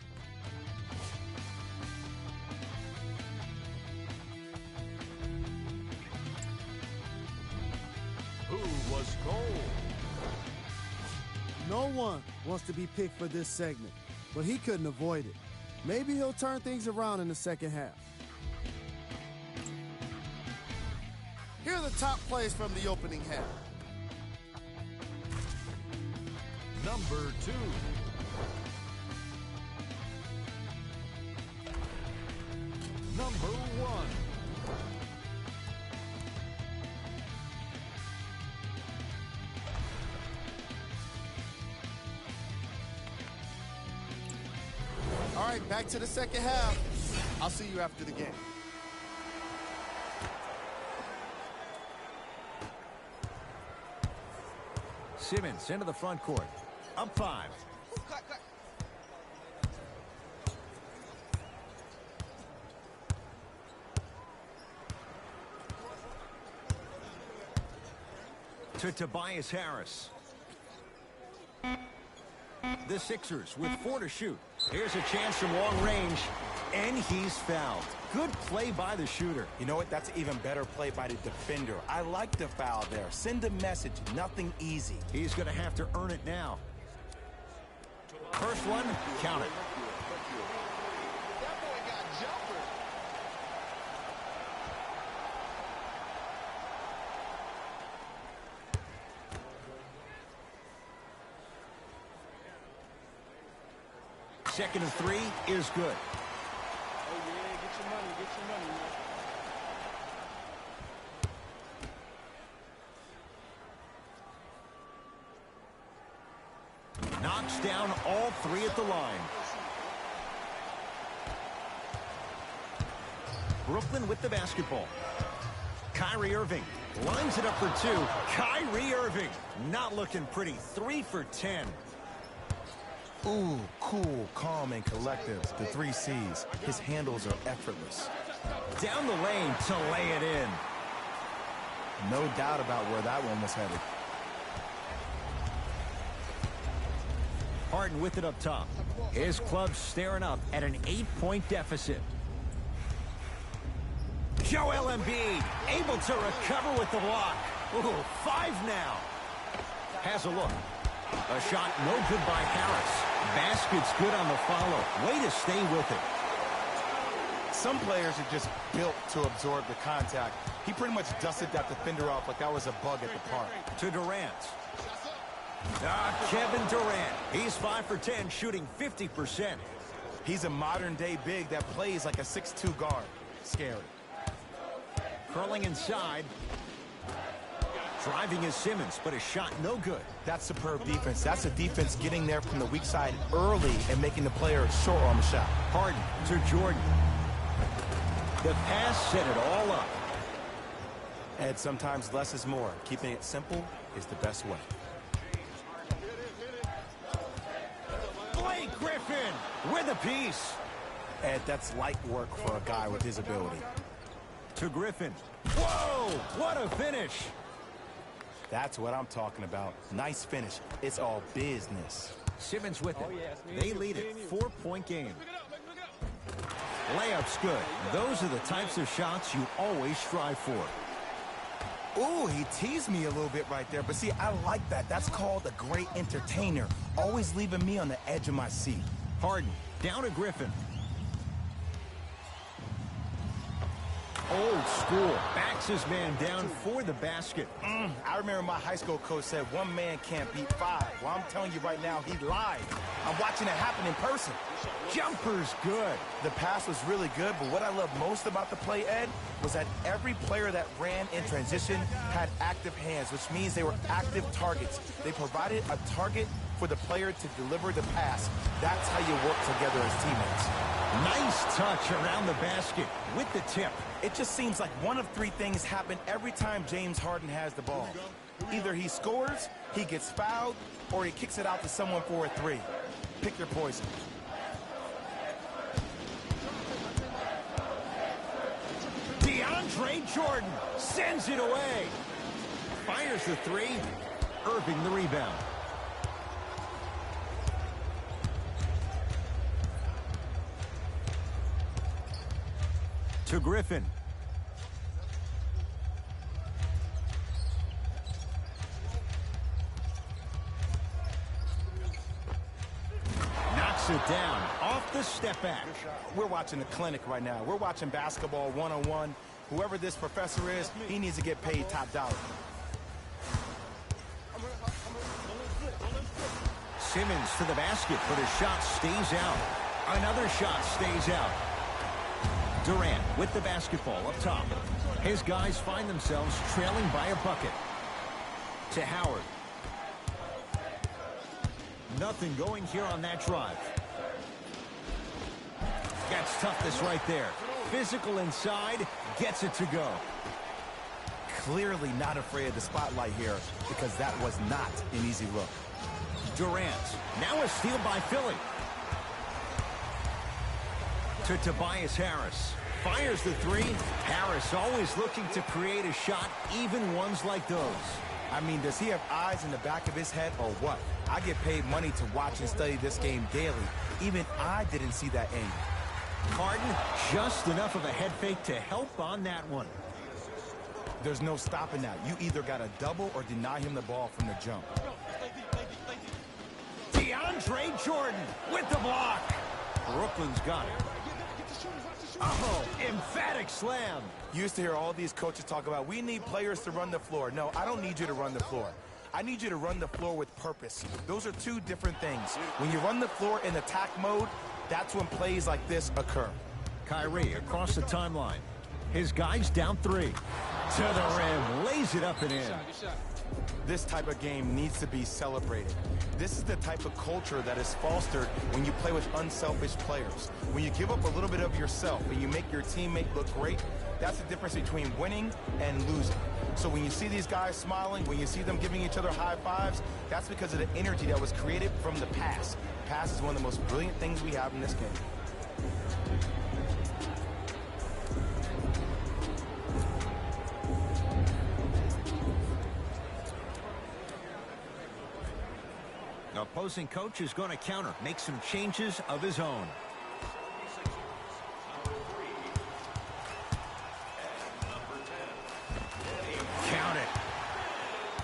Who was cold? No one wants to be picked for this segment, but he couldn't avoid it. Maybe he'll turn things around in the second half. Here are the top plays from the opening half. Number 2. Number 1. All right, back to the second half. I'll see you after the game. Simmons into the front court. Up 5. To Tobias Harris. The Sixers with 4 to shoot. Here's a chance from long range, and he's fouled. Good play by the shooter. You know what? That's even better play by the defender. I like the foul there. Send a message. Nothing easy. He's going to have to earn it now. First one, count it. That boy got jumper. Second of 3 is good. Oh, yeah, get your money, man. Knocks down all 3 at the line. Brooklyn with the basketball. Kyrie Irving lines it up for 2. Kyrie Irving not looking pretty. 3 for 10. Ooh, cool, calm, and collective. The 3 C's. His handles are effortless. Down the lane to lay it in. No doubt about where that one was headed. Harden with it up top. His club staring up at an 8-point deficit. Joel Embiid able to recover with the block. Ooh, 5 now. Has a look. A shot no good by Harris. Basket's good on the follow. Way to stay with it. Some players are just built to absorb the contact. He pretty much dusted that defender off like that was a bug at the park. To Durant. Kevin Durant. He's 5 for 10, shooting 50%. He's a modern-day big that plays like a 6'2 guard. Scary. Curling inside. Driving is Simmons, but a shot no good. That's superb defense. That's a defense getting there from the weak side early and making the player short on the shot. Harden to Jordan. The pass set it all up. And sometimes less is more. Keeping it simple is the best way. Blake Griffin with a piece. And that's light work for a guy with his ability. To Griffin. Whoa, what a finish. That's what I'm talking about. Nice finish. It's all business. Simmons with it. They lead it. 4-point game. Layup's good. Those are the types of shots you always strive for. Ooh, he teased me a little bit right there. But see, I like that. That's called a great entertainer. Always leaving me on the edge of my seat. Harden down to Griffin. Old school. Backs his man down for the basket. I remember my high school coach said one man can't beat 5. Well, I'm telling you right now, he lied. I'm watching it happen in person. Jumper's good. The pass was really good, but what I love most about the play, Ed, was that every player that ran in transition had active hands, which means they were active targets. They provided a target for the player to deliver the pass. That's how you work together as teammates. Nice touch around the basket with the tip. It just seems like one of 3 things happen every time James Harden has the ball. Either he scores, he gets fouled, or he kicks it out to someone for a 3. Pick your poison. DeAndre Jordan sends it away. Fires the 3. Irving the rebound. To Griffin. Knocks it down off the step back. We're watching a clinic right now. We're watching basketball 1-on-1. Whoever this professor is, he needs to get paid top dollar. Simmons to the basket, but his shot stays out. Another shot stays out. Durant with the basketball up top. His guys find themselves trailing by a bucket. To Howard. Nothing going here on that drive. Gets toughness right there. Physical inside, gets it to go. Clearly not afraid of the spotlight here because that was not an easy look. Durant. Now a steal by Philly. To Tobias Harris. Fires the 3. Harris always looking to create a shot, even ones like those. I mean, does he have eyes in the back of his head or what? I get paid money to watch and study this game daily. Even I didn't see that angle. Harden, just enough of a head fake to help on that one. There's no stopping that. You either got to double or deny him the ball from the jump. DeAndre Jordan with the block. Brooklyn's got it. Oh, emphatic slam. You used to hear all these coaches talk about, we need players to run the floor. No, I don't need you to run the floor. I need you to run the floor with purpose. Those are 2 different things. When you run the floor in attack mode, that's when plays like this occur. Kyrie across the timeline. His guys down 3. To the rim, lays it up and in. This type of game needs to be celebrated. This is the type of culture that is fostered when you play with unselfish players. When you give up a little bit of yourself and you make your teammate look great, that's the difference between winning and losing. So when you see these guys smiling, when you see them giving each other high fives, that's because of the energy that was created from the pass. Pass is one of the most brilliant things we have in this game. Opposing coach is going to counter, make some changes of his own. Count it.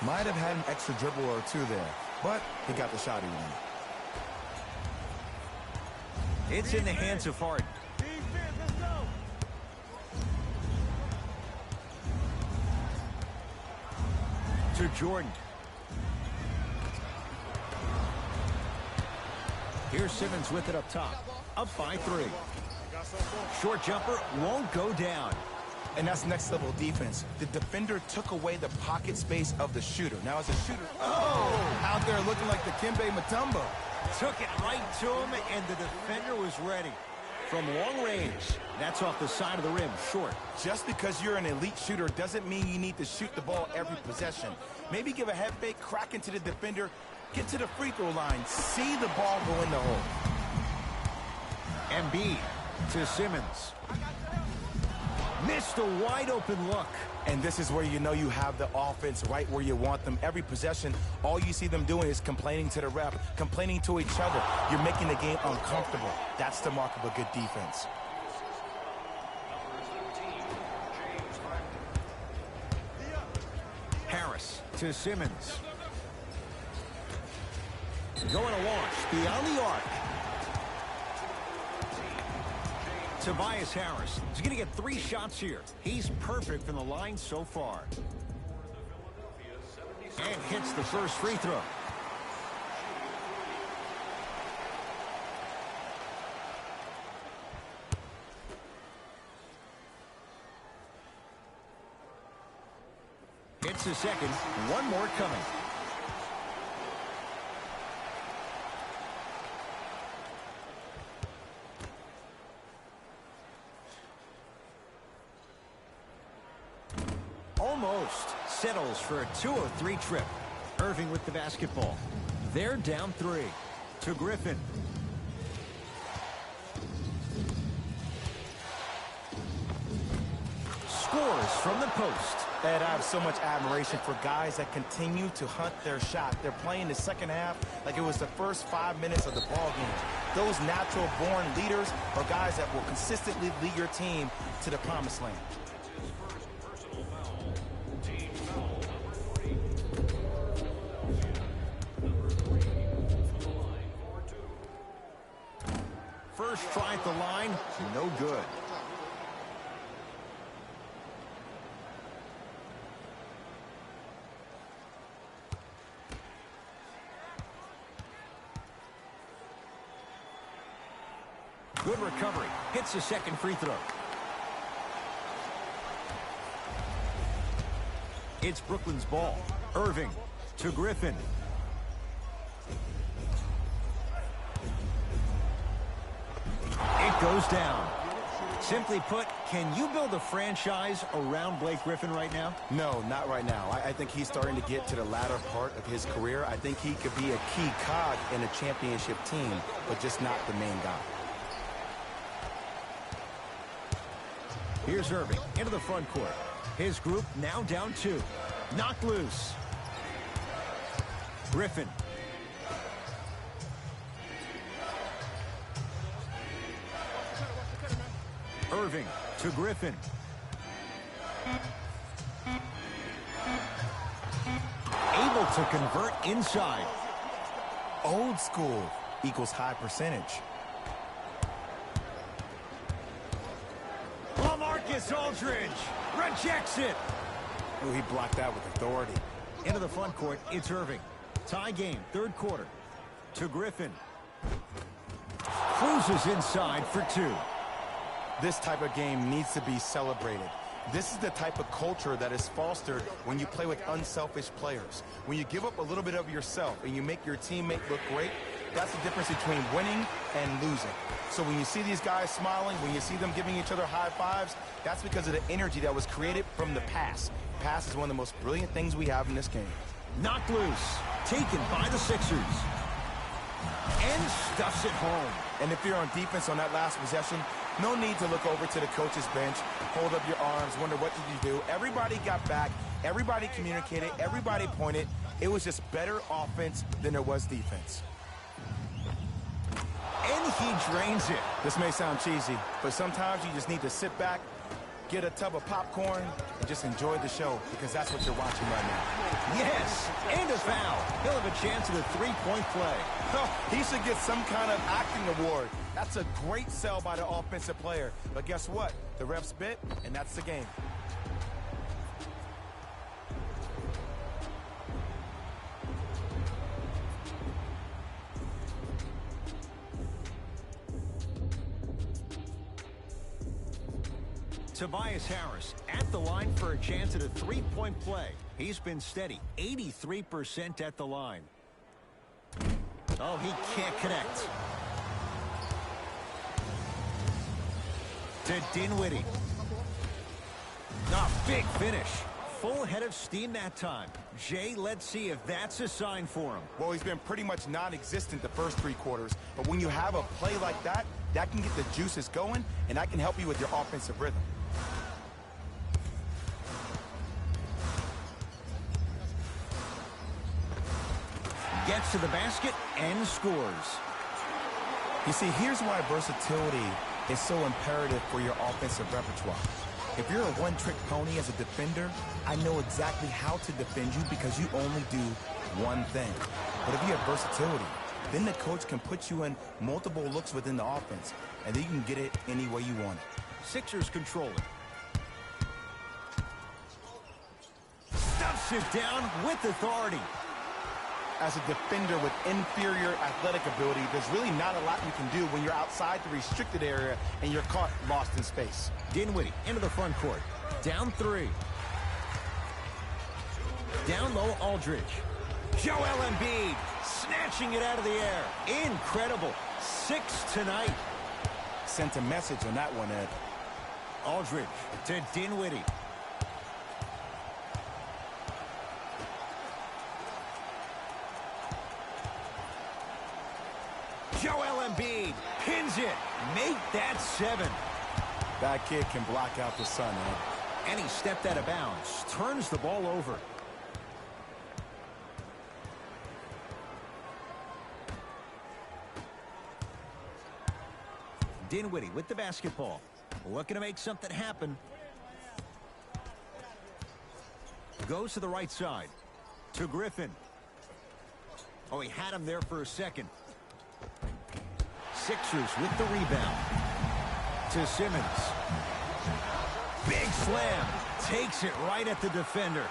Might have had an extra dribble or two there, but he got the shot he wanted. It's in the hands of Harden. To Jordan. Here's Simmons with it up top. Up by 3. Short jumper won't go down. And that's next level defense. The defender took away the pocket space of the shooter. Now as a shooter, out there looking like the Dikembe Mutombo. Took it right to him, and the defender was ready. From long range, that's off the side of the rim, short. Just because you're an elite shooter doesn't mean you need to shoot the ball every possession. Maybe give a head fake, crack into the defender, get to the free throw line, see the ball go in the hole. Embiid to Simmons. Missed a wide open look. And this is where you know you have the offense right where you want them. Every possession, all you see them doing is complaining to the ref, complaining to each other. You're making the game uncomfortable. That's the mark of a good defense. Harris to Simmons. Going to launch beyond the arc. Tobias Harris is going to get 3 shots here. He's perfect from the line so far. And hits the first free throw. Hits the second. One more coming. Almost settles for a 2-0-3 trip. Irving with the basketball. They're down 3 to Griffin. Scores from the post. Ed, I have so much admiration for guys that continue to hunt their shot. They're playing the second half like it was the first 5 minutes of the ball game. Those natural-born leaders are guys that will consistently lead your team to the promised land. First try at the line, no good. Good recovery. Hits the second free throw. It's Brooklyn's ball. Irving to Griffin. It goes down. Simply put, can you build a franchise around Blake Griffin right now? No, not right now. I think he's starting to get to the latter part of his career. I think he could be a key cog in a championship team, but just not the main guy. Here's Irving into the front court. His group now down 2. Knocked loose. Griffin. Irving to Griffin. Able to convert inside. Old school equals high percentage. LaMarcus Aldridge rejects it. Ooh, he blocked that with authority. Into the front court, it's Irving. Tie game, 3rd quarter. To Griffin. Cruises inside for 2. This type of game needs to be celebrated. This is the type of culture that is fostered when you play with unselfish players. When you give up a little bit of yourself and you make your teammate look great, that's the difference between winning and losing. So when you see these guys smiling, when you see them giving each other high fives, that's because of the energy that was created from the pass. Pass is one of the most brilliant things we have in this game. Knocked loose. Taken by the Sixers. And stuffs it home. And if you're on defense on that last possession, no need to look over to the coach's bench, hold up your arms, wonder what did you do. Everybody got back, everybody communicated, everybody pointed. It was just better offense than there was defense. And he drains it. This may sound cheesy, but sometimes you just need to sit back, get a tub of popcorn, and just enjoy the show, because that's what you're watching right now. Yes, and a foul. He'll have a chance at a three-point play. He should get some kind of acting award. That's a great sell by the offensive player. But guess what? The refs bit, and that's the game. Tobias Harris at the line for a chance at a three-point play. He's been steady, 83% at the line. Oh, he can't connect. To Dinwiddie. Big finish. Full head of steam that time. Jay, let's see if that's a sign for him. Well, he's been pretty much non-existent the first three quarters. But when you have a play like that, that can get the juices going, and that can help you with your offensive rhythm. Gets to the basket and scores. You see, here's why versatility is so imperative for your offensive repertoire. If you're a one-trick pony as a defender, I know exactly how to defend you because you only do one thing. But if you have versatility, then the coach can put you in multiple looks within the offense, and then you can get it any way you want it. Sixers control it. Stuffs it down with authority. As a defender with inferior athletic ability, there's really not a lot you can do when you're outside the restricted area and you're caught lost in space. Dinwiddie into the front court. Down three. Down low, Aldridge. Joel Embiid snatching it out of the air. Incredible. 6 tonight. Sent a message on that one, Ed. Aldridge to Dinwiddie. Joel Embiid pins it. Make that 7. That kid can block out the sun, Ed. And he stepped out of bounds. Turns the ball over. Dinwiddie with the basketball. Looking to make something happen. Goes to the right side. To Griffin. Oh, he had him there for a second. Sixers with the rebound. To Simmons. Big slam. Takes it right at the defender.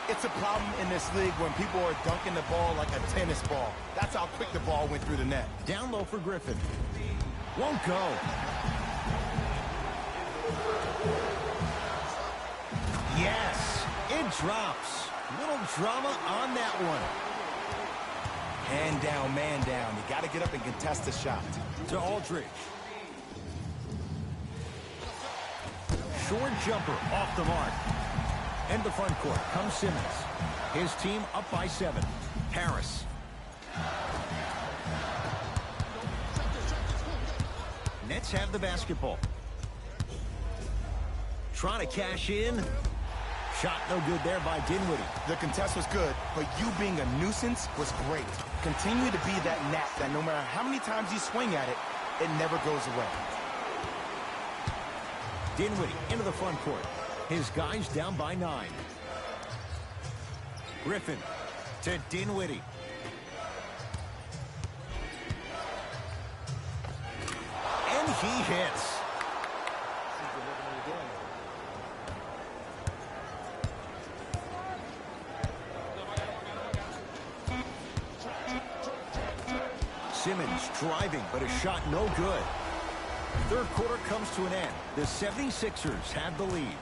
It's a problem in this league when people are dunking the ball like a tennis ball. That's how quick the ball went through the net. Down low for Griffin. Won't go. Yes, it drops. Little drama on that one. Hand down, man down. You got to get up and contest the shot. To Aldridge. Short jumper off the mark. And the front court comes Simmons. His team up by 7. Harris. Nets have the basketball. Trying to cash in. Shot no good there by Dinwiddie. The contest was good, but you being a nuisance was great. Continue to be that gnat that no matter how many times you swing at it, it never goes away. Dinwiddie into the front court. His guys down by 9. Griffin to Dinwiddie. And he hits. Simmons driving, but a shot no good. Third quarter comes to an end. The 76ers have the lead.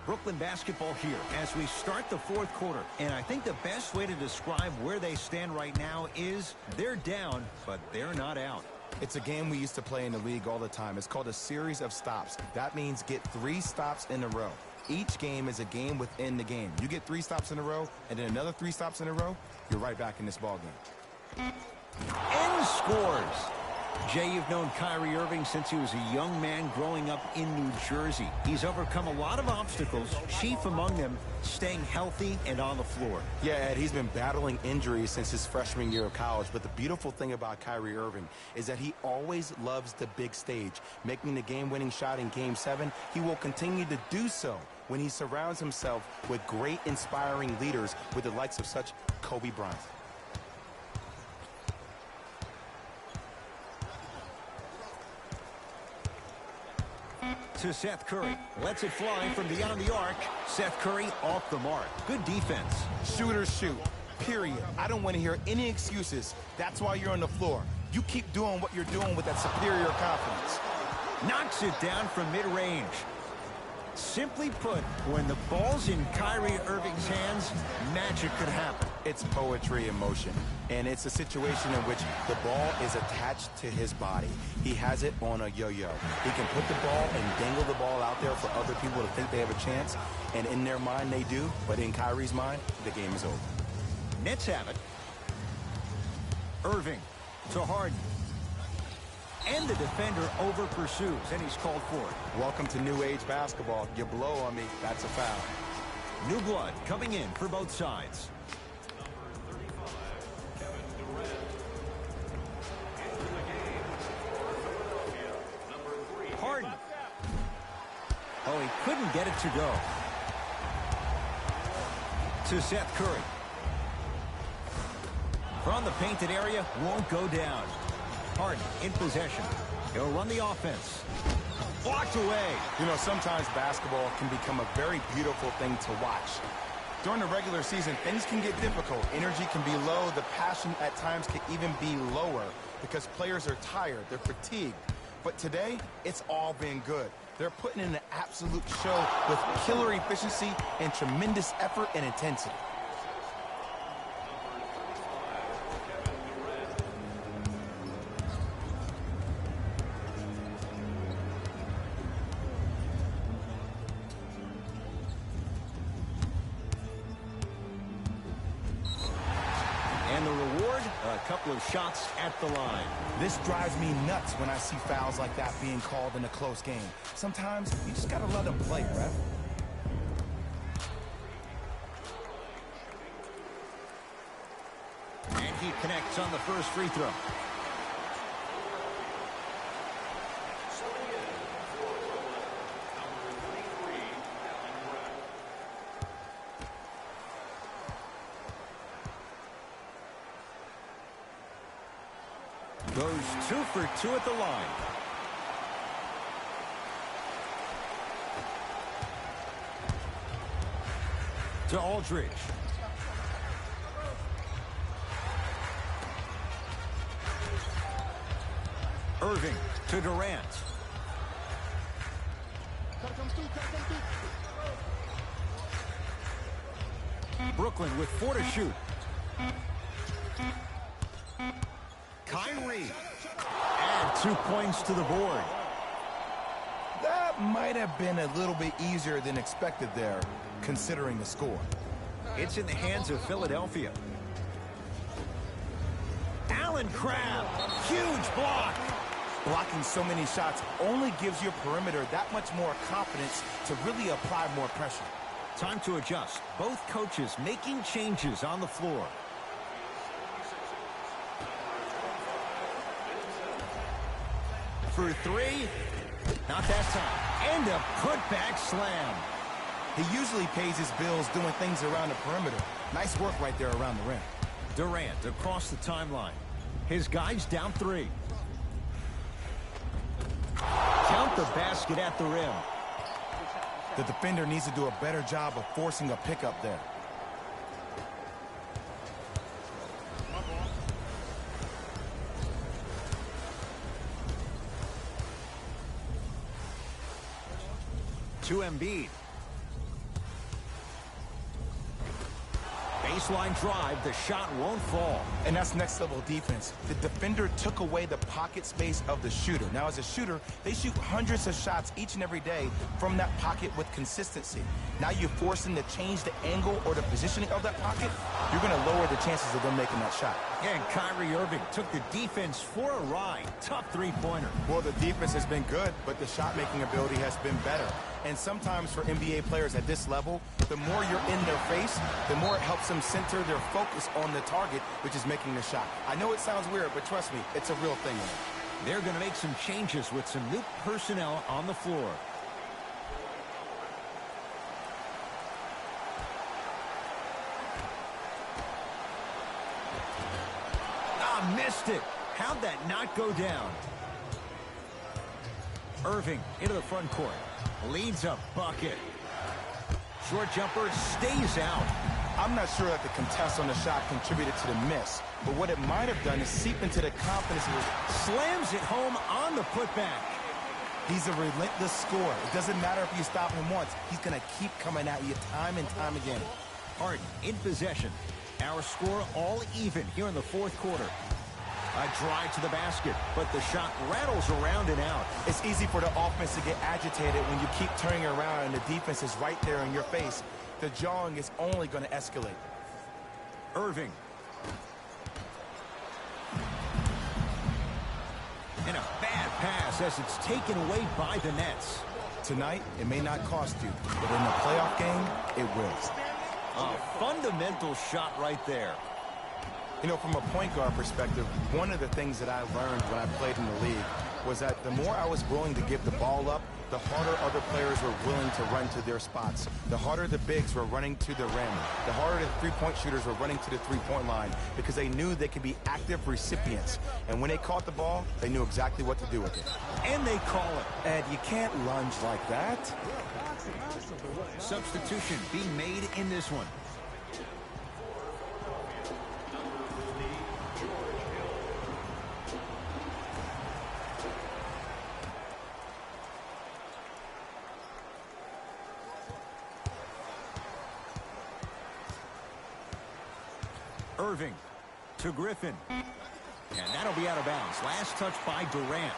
Brooklyn basketball here as we start the fourth quarter. And I think the best way to describe where they stand right now is they're down, but they're not out. It's a game we used to play in the league all the time. It's called a series of stops. That means get 3 stops in a row. Each game is a game within the game. You get 3 stops in a row, and then another 3 stops in a row, you're right back in this ball game. And scores. Jay, you've known Kyrie Irving since he was a young man growing up in New Jersey. He's overcome a lot of obstacles, chief among them staying healthy and on the floor. Yeah, Ed, he's been battling injuries since his freshman year of college, but the beautiful thing about Kyrie Irving is that he always loves the big stage. Making the game-winning shot in Game 7, he will continue to do so when he surrounds himself with great, inspiring leaders with the likes of such Kobe Bryant. To Seth Curry. Lets it fly from beyond the arc. Seth Curry off the mark. Good defense. Shooters shoot, period. I don't want to hear any excuses. That's why you're on the floor. You keep doing what you're doing with that superior confidence. Knocks it down from mid-range. Simply put, when the ball's in Kyrie Irving's hands, magic could happen. It's poetry in motion, and it's a situation in which the ball is attached to his body. He has it on a yo-yo. He can put the ball and dangle the ball out there for other people to think they have a chance, and in their mind they do, but in Kyrie's mind, the game is over. Nets have it. Irving to Harden. And the defender over pursues, and he's called for it. Welcome to new age basketball. You blow on me, that's a foul. New blood coming in for both sides. Harden. Oh, he couldn't get it to go. To Seth Curry. From the painted area, won't go down. Harden in possession. He'll run the offense. Blocked away. You know, sometimes basketball can become a very beautiful thing to watch. During the regular season, things can get difficult. Energy can be low. The passion at times can even be lower because players are tired. They're fatigued. But today, it's all been good. They're putting in an absolute show with killer efficiency and tremendous effort and intensity. Couple of shots at the line. This drives me nuts when I see fouls like that being called in a close game. Sometimes you just gotta let them play, ref. And he connects on the first free throw. Goes 2 for 2 at the line. To Aldridge. Irving to Durant. Brooklyn with 4 to shoot. Kyrie. And 2 points to the board. That might have been a little bit easier than expected there, considering the score. It's in the hands of Philadelphia. Allen Crabbe. Huge block. Blocking so many shots only gives your perimeter that much more confidence to really apply more pressure. Time to adjust. Both coaches making changes on the floor. For 3, not that time. And a putback slam. He usually pays his bills doing things around the perimeter. Nice work right there around the rim. Durant across the timeline. His guys down 3. Count the basket at the rim. The defender needs to do a better job of forcing a pickup there. To Embiid. baseline drive. The shot won't fall. And that's next level defense. The defender took away the pocket space of the shooter. Now, as a shooter, they shoot hundreds of shots each and every day from that pocket with consistency. Now you force them to change the angle or the positioning of that pocket. You're going to lower the chances of them making that shot. And Kyrie Irving took the defense for a ride. Tough three-pointer. Well, the defense has been good, but the shot-making ability has been better. And sometimes for NBA players at this level, the more you're in their face, the more it helps them center their focus on the target, which is making the shot. I know it sounds weird, but trust me, it's a real thing. They're going to make some changes with some new personnel on the floor. Missed it. How'd that not go down? Irving into the front court. Leads a bucket. Short jumper stays out. I'm not sure that the contest on the shot contributed to the miss, but what it might have done is seep into the confidence. Slams it home on the putback. He's a relentless scorer. It doesn't matter if you stop him once. He's going to keep coming at you time and time again. Harden in possession. Our score all even here in the fourth quarter. A drive to the basket, but the shot rattles around and out. It's easy for the offense to get agitated when you keep turning around and the defense is right there in your face. The jawing is only going to escalate. Irving. And a bad pass as it's taken away by the Nets. Tonight, it may not cost you, but in the playoff game, it will. A fundamental shot right there. You know, from a point guard perspective, one of the things that I learned when I played in the league was that the more I was willing to give the ball up, the harder other players were willing to run to their spots. The harder the bigs were running to the rim. The harder the three-point shooters were running to the three-point line because they knew they could be active recipients. And when they caught the ball, they knew exactly what to do with it. And they call it. Ed, you can't lunge like that. Substitution being made in this one. Irving to Griffin. And that'll be out of bounds. Last touch by Durant.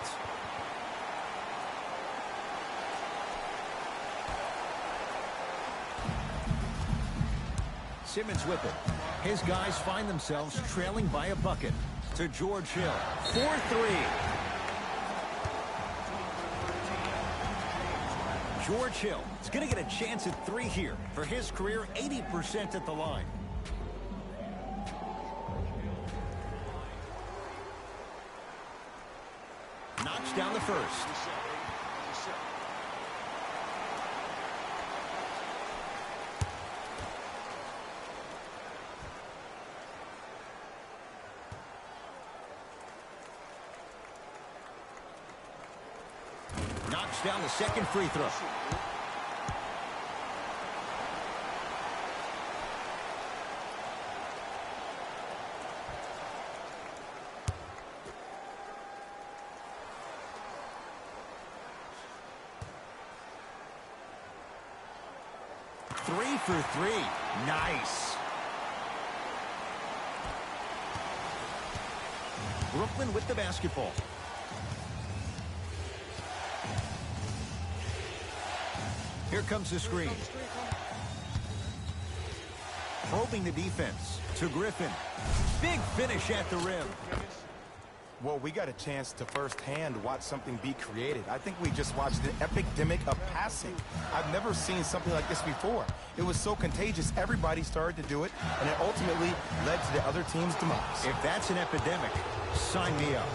Simmons with it. His guys find themselves trailing by a bucket to George Hill. 4-3. George Hill is going to get a chance at three here for his career, 80% at the line. Knocks down the first. Knocks down the second free throw. Three for three. Nice. Brooklyn with the basketball. Here comes the screen. Probing the defense to Griffin. Big finish at the rim. Well, we got a chance to firsthand watch something be created. I think we just watched an epidemic of passing. I've never seen something like this before. It was so contagious, everybody started to do it, and it ultimately led to the other team's demise. If that's an epidemic, sign me up.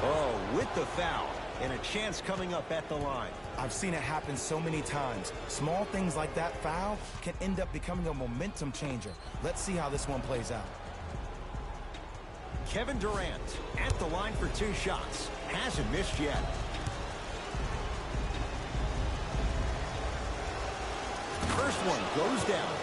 Oh, with the foul, and a chance coming up at the line. I've seen it happen so many times. Small things like that foul can end up becoming a momentum changer. Let's see how this one plays out. Kevin Durant at the line for two shots. Hasn't missed yet. First one goes down.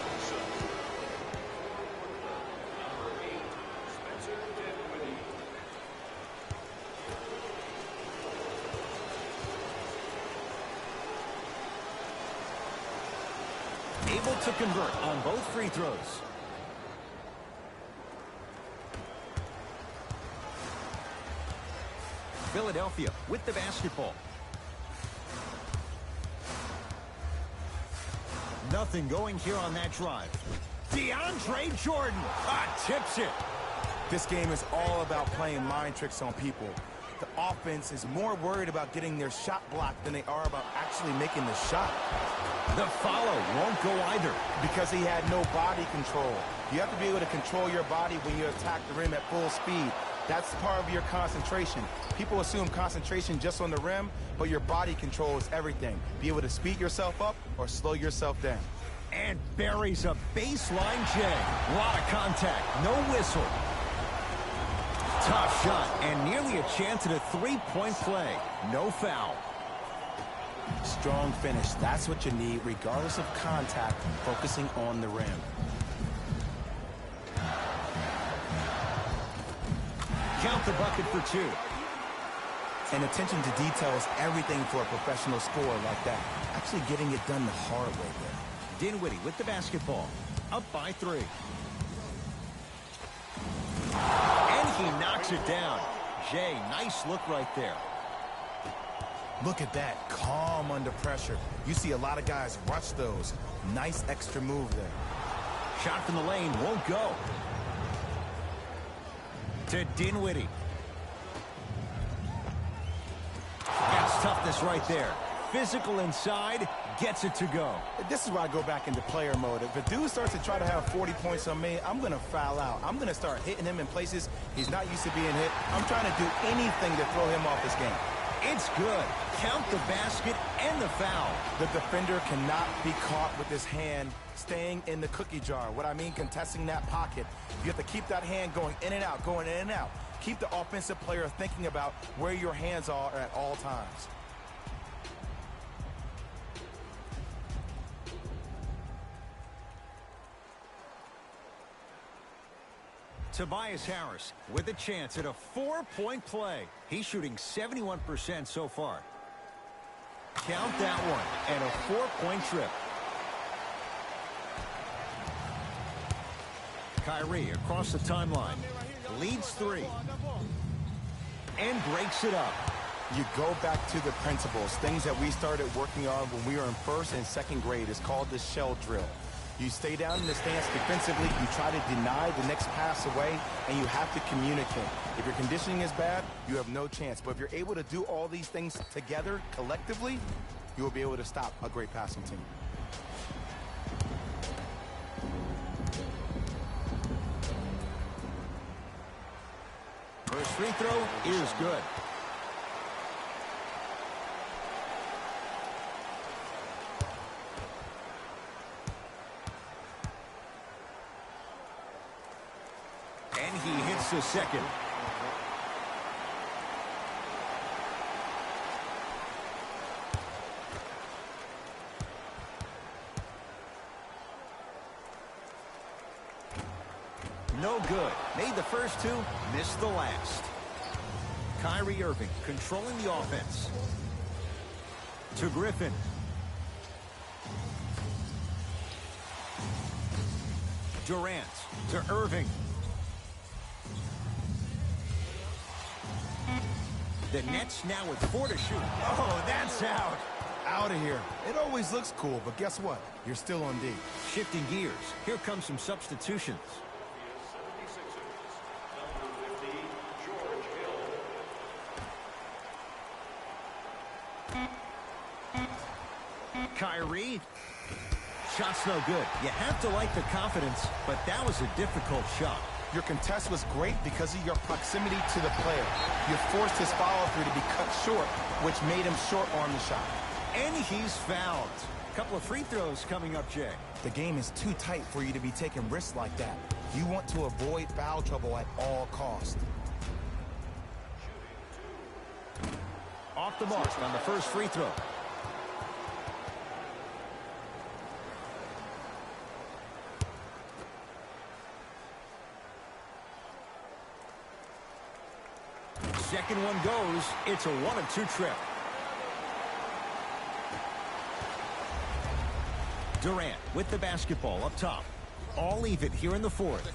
able to convert on both free throws. Philadelphia with the basketball. Nothing going here on that drive. DeAndre Jordan tips it. This game is all about playing mind tricks on people. The offense is more worried about getting their shot blocked than they are about actually making the shot. The follow won't go either. Because he had no body control. You have to be able to control your body when you attack the rim at full speed. That's part of your concentration. People assume concentration just on the rim, but your body control is everything. Be able to speed yourself up or slow yourself down. And buries a baseline J. A lot of contact, no whistle. Tough shot and nearly a chance at a three-point play. No foul. Strong finish. That's what you need, regardless of contact, focusing on the rim. Count the bucket for two. And attention to detail is everything for a professional scorer like that. Actually getting it done the hard way there. Dinwiddie with the basketball. Up by 3. And he knocks it down. Jay, nice look right there. Look at that. Calm under pressure. You see a lot of guys rush those. Nice extra move there. Shot from the lane won't go. To Dinwiddie. That's toughness right there. Physical inside, gets it to go. This is where I go back into player mode. If a dude starts to try to have 40 points on me, I'm going to foul out. I'm going to start hitting him in places he's not used to being hit. I'm trying to do anything to throw him off this game. It's good. Count the basket and the foul. The defender cannot be caught with his hand staying in the cookie jar. What I mean, contesting that pocket. You have to keep that hand going in and out, going in and out. Keep the offensive player thinking about where your hands are at all times. Tobias Harris with a chance at a 4-point play. He's shooting 71% so far. Count that one and a 4-point trip. Kyrie across the timeline. Leads 3. And breaks it up. You go back to the principles, things that we started working on when we were in first and second grade. It's called the shell drill. You stay down in the stance defensively, you try to deny the next pass away, and you have to communicate. If your conditioning is bad, you have no chance. But if you're able to do all these things together, collectively, you will be able to stop a great passing team. First free throw is good. And he hits the second. No good. Made the first two, missed the last. Kyrie Irving controlling the offense. To Griffin. Durant to Irving. The Nets now with 4 to shoot. Oh, that's out. Out of here. It always looks cool, but guess what? You're still on D. Shifting gears. Here comes some substitutions. Kyrie. Shot's no good. You have to like the confidence, but that was a difficult shot. Your contest was great because of your proximity to the player. You forced his follow-through to be cut short, which made him short on the shot. And he's fouled. A couple of free throws coming up, Jay. The game is too tight for you to be taking risks like that. You want to avoid foul trouble at all costs. Off the mark on the first free throw. Second one goes. It's a 1-of-2 trip. Durant with the basketball up top. All even here in the fourth.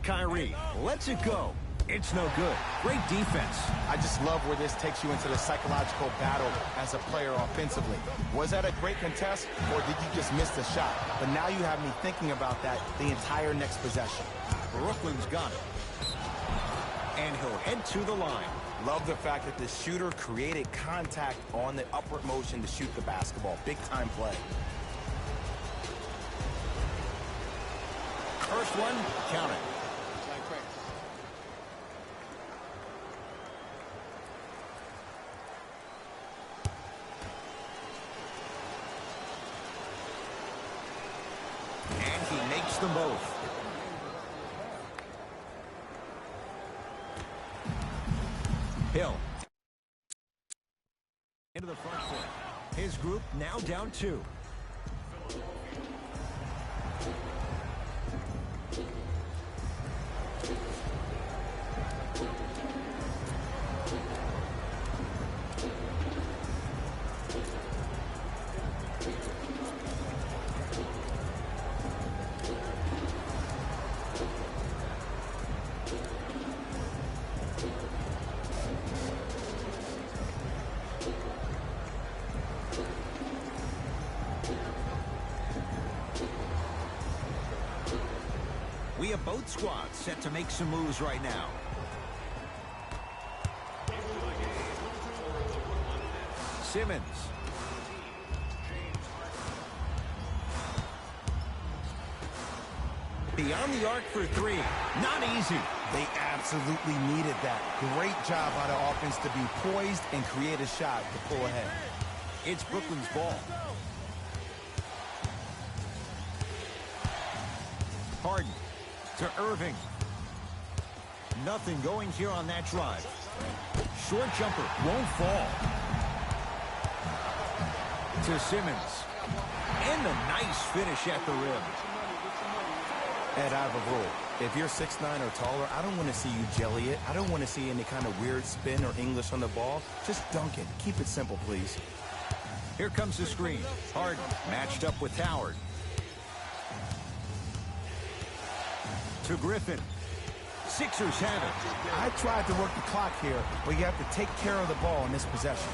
Kyrie lets it go. It's no good. Great defense. I just love where this takes you into the psychological battle as a player offensively. Was that a great contest, or did you just miss the shot? But now you have me thinking about that the entire next possession. Brooklyn's got it. And he'll head to the line. Love the fact that the shooter created contact on the upward motion to shoot the basketball. Big time play. First one, count it. And he makes them both. Hill. Into the front court. His group now down 2. We have both squads set to make some moves right now. Simmons. Beyond the arc for 3. Not easy. They absolutely needed that. Great job by the offense to be poised and create a shot to pull ahead. It's Brooklyn's ball. Harden to Irving. Nothing going here on that drive. Short jumper won't fall. To Simmons. And a nice finish at the rim. Ed, I have a rule. If you're 6'9" or taller, I don't want to see you jelly it. I don't want to see any kind of weird spin or English on the ball. Just dunk it. Keep it simple, please. Here comes the screen. Harden matched up with Howard. To Griffin. Sixers have it. I tried to work the clock here, but you have to take care of the ball in this possession.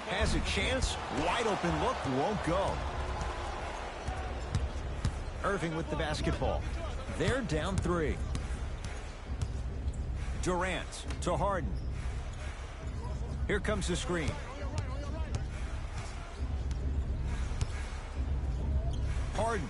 Has a chance. Wide open look. Won't go. Irving with the basketball. They're down 3. Durant to Harden. Here comes the screen. Harden.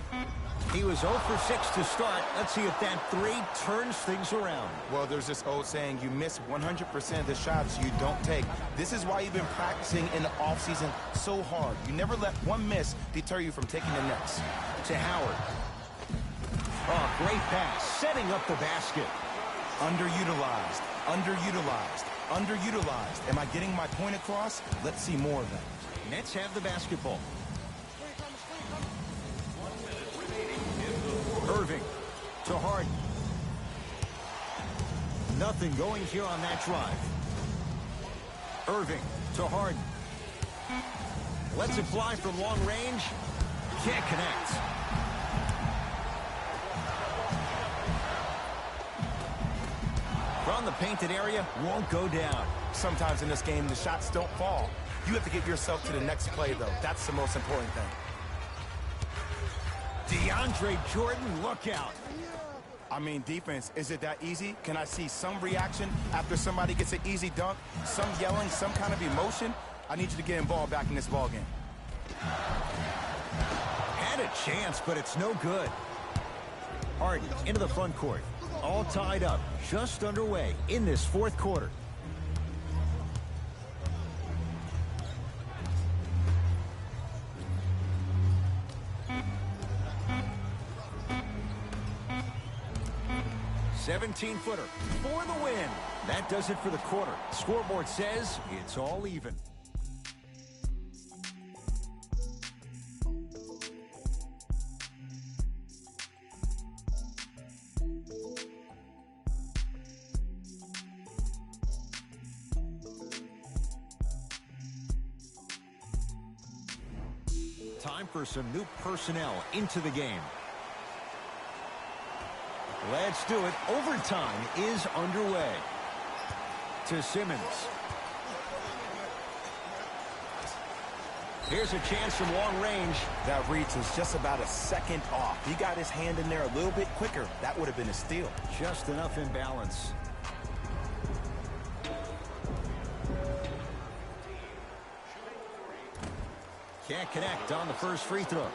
He was 0 for 6 to start. Let's see if that 3 turns things around. Well, there's this old saying, you miss 100% of the shots you don't take. This is why you've been practicing in the offseason so hard. You never let one miss deter you from taking the next. To Howard. Oh, great pass. Setting up the basket. Underutilized, underutilized, underutilized. Am I getting my point across? Let's see more of that. Nets have the basketball. Irving to Harden. Nothing going here on that drive. Irving to Harden. Lets it fly from long range. Can't connect. From the painted area, won't go down. Sometimes in this game, the shots don't fall. You have to get yourself to the next play, though. That's the most important thing. DeAndre Jordan, look out. I mean, defense, is it that easy? Can I see some reaction after somebody gets an easy dunk? Some yelling, some kind of emotion? I need you to get involved back in this ballgame. Had a chance, but it's no good. Harden into the front court. All tied up, just underway in this fourth quarter. "17-footer for the win." That does it for the quarter. Scoreboard says it's all even. time for some new personnel into the game. Let's do it. Overtime is underway. To Simmons. Here's a chance from long range. That reach was just about a second off. He got his hand in there a little bit quicker. That would have been a steal. Just enough imbalance. Can't connect on the first free throw.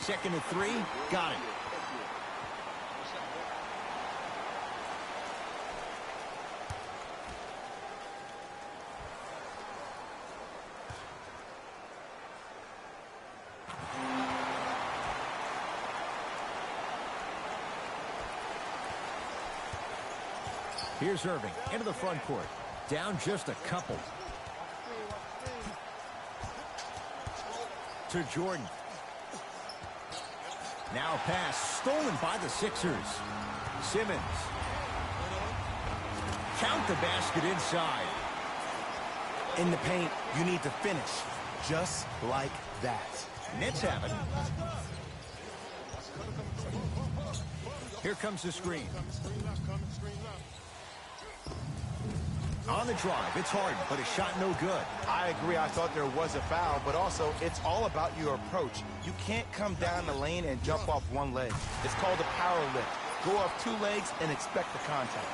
Second and 3, got it. Here's Irving into the front court. Down just a couple. To Jordan. Now a pass stolen by the Sixers. Simmons. Count the basket inside. In the paint, you need to finish. Just like that. Nets have it. Here comes the screen. On the drive, it's Harden, but a shot no good. I agree. I thought there was a foul, but also it's all about your approach. You can't come down the lane and jump off one leg. It's called a power lift. Go off two legs and expect the contact.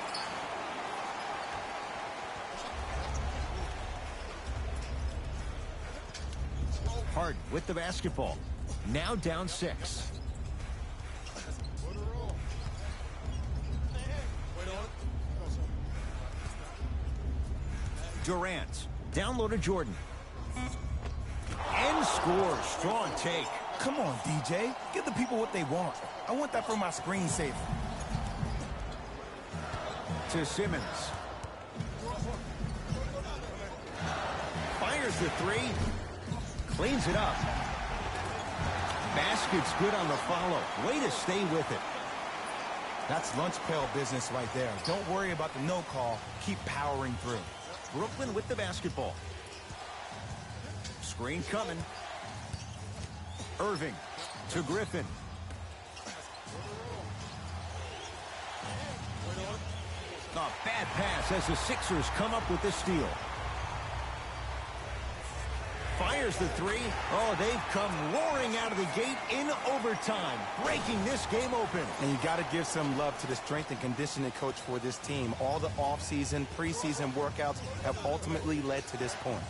Harden with the basketball. Now down 6. Durant. Down low to Jordan. And scores. Strong take. Come on, DJ. Give the people what they want. I want that for my screensaver. To Simmons. Fires the 3. Cleans it up. Basket's good on the follow. Way to stay with it. That's lunch pail business right there. Don't worry about the no call. Keep powering through. Brooklyn with the basketball. Screen coming. Irving to Griffin. A bad pass as the Sixers come up with the steal. Fires the 3. Oh, they've come roaring out of the gate in overtime, breaking this game open. And you got to give some love to the strength and conditioning coach for this team. All the offseason, preseason workouts have ultimately led to this point.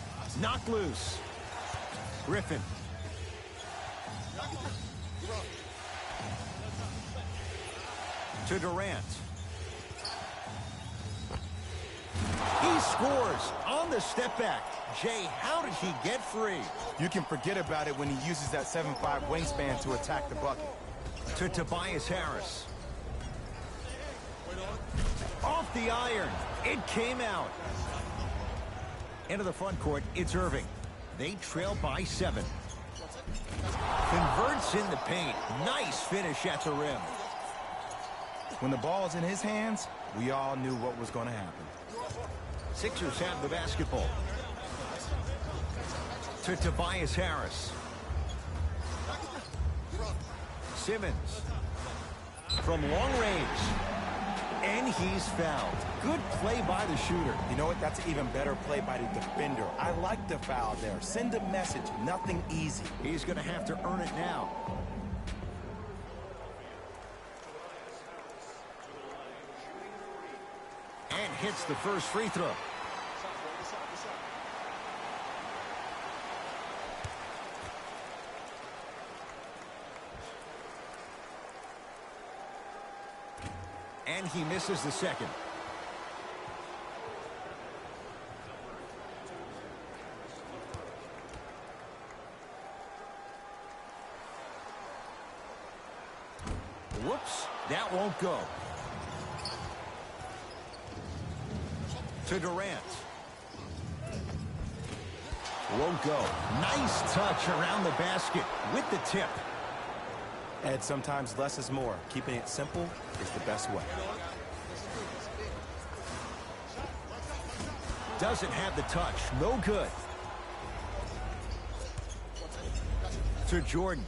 Knocked loose. Griffin. To Durant. He scores on the step back. Jay, how did he get free? You can forget about it when he uses that 7'5" wingspan to attack the bucket. To Tobias Harris. Off the iron. It came out. Into the front court, it's Irving. They trail by 7. Converts in the paint. Nice finish at the rim. When the ball's in his hands, we all knew what was going to happen. Sixers have the basketball. To Tobias Harris. Simmons. From long range. And he's fouled. Good play by the shooter. You know what? That's an even better play by the defender. I like the foul there. Send a message. Nothing easy. He's going to have to earn it now. And hits the first free throw. And he misses the second. Whoops, that won't go. To Durant. Won't go. Nice touch around the basket with the tip. And sometimes less is more. Keeping it simple is the best way. Doesn't have the touch. No good. To Jordan.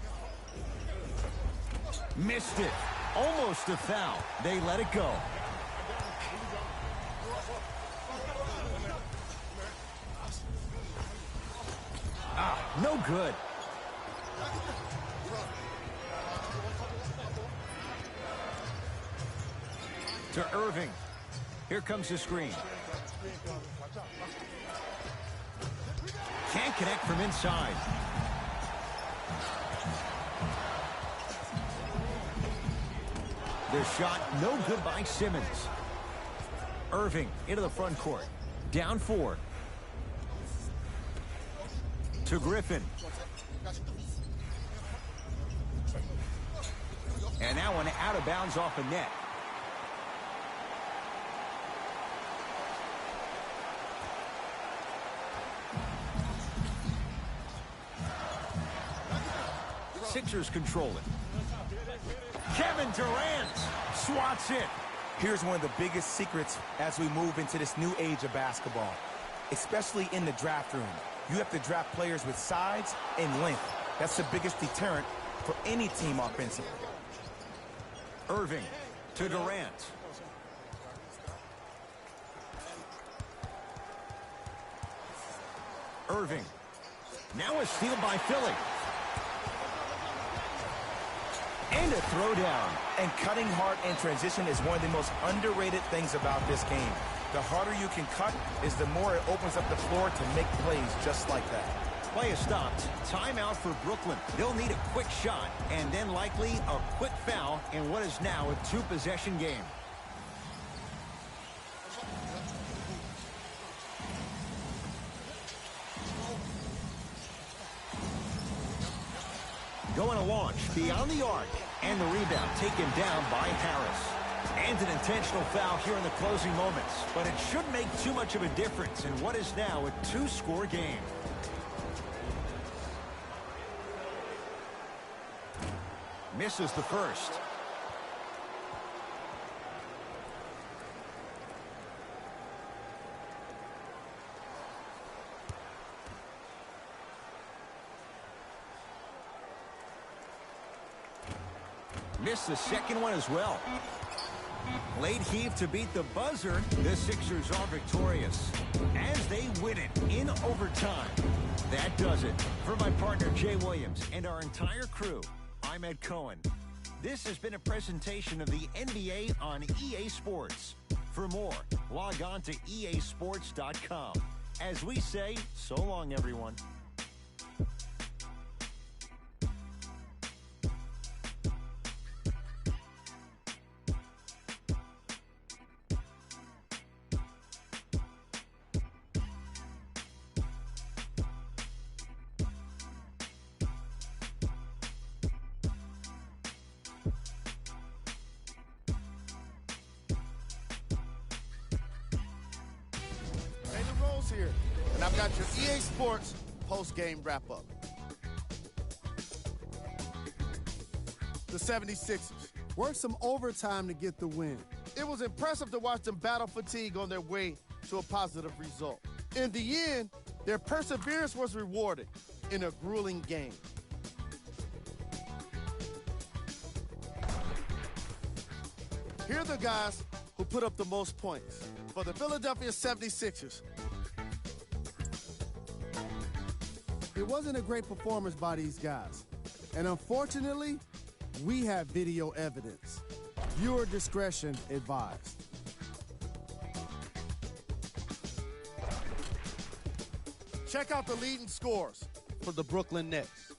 Missed it. Almost a foul. They let it go. No good. To Irving. Here comes the screen. Can't connect from inside. The shot no good by Simmons. Irving into the front court. Down 4. To Griffin. And that one out of bounds off the net. Sixers control it. Kevin Durant swats it. Here's one of the biggest secrets as we move into this new age of basketball, especially in the draft room. You have to draft players with size and length. That's the biggest deterrent for any team offensively. Irving to Durant. Irving. Now a steal by Philly. And a throwdown. And cutting hard in transition is one of the most underrated things about this game. The harder you can cut is the more it opens up the floor to make plays just like that. Play is stopped. Timeout for Brooklyn. They'll need a quick shot and then likely a quick foul in what is now a 2-possession game. Going to launch beyond the arc, and the rebound taken down by Harris. And an intentional foul here in the closing moments, but it shouldn't make too much of a difference in what is now a 2-score game. Misses the first. Missed the second one as well. Late heave to beat the buzzer. The Sixers are victorious as they win it in overtime. That does it. For my partner Jay Williams and our entire crew, I'm Ed Cohen. This has been a presentation of the NBA on EA Sports. For more, log on to easports.com. As we say, so long, everyone. Here, and I've got your EA Sports post-game wrap-up. The 76ers worked some overtime to get the win. It was impressive to watch them battle fatigue on their way to a positive result. In the end, their perseverance was rewarded in a grueling game. Here are the guys who put up the most points. For the Philadelphia 76ers, it wasn't a great performance by these guys. And unfortunately, we have video evidence. Viewer discretion advised. Check out the leading scores for the Brooklyn Nets.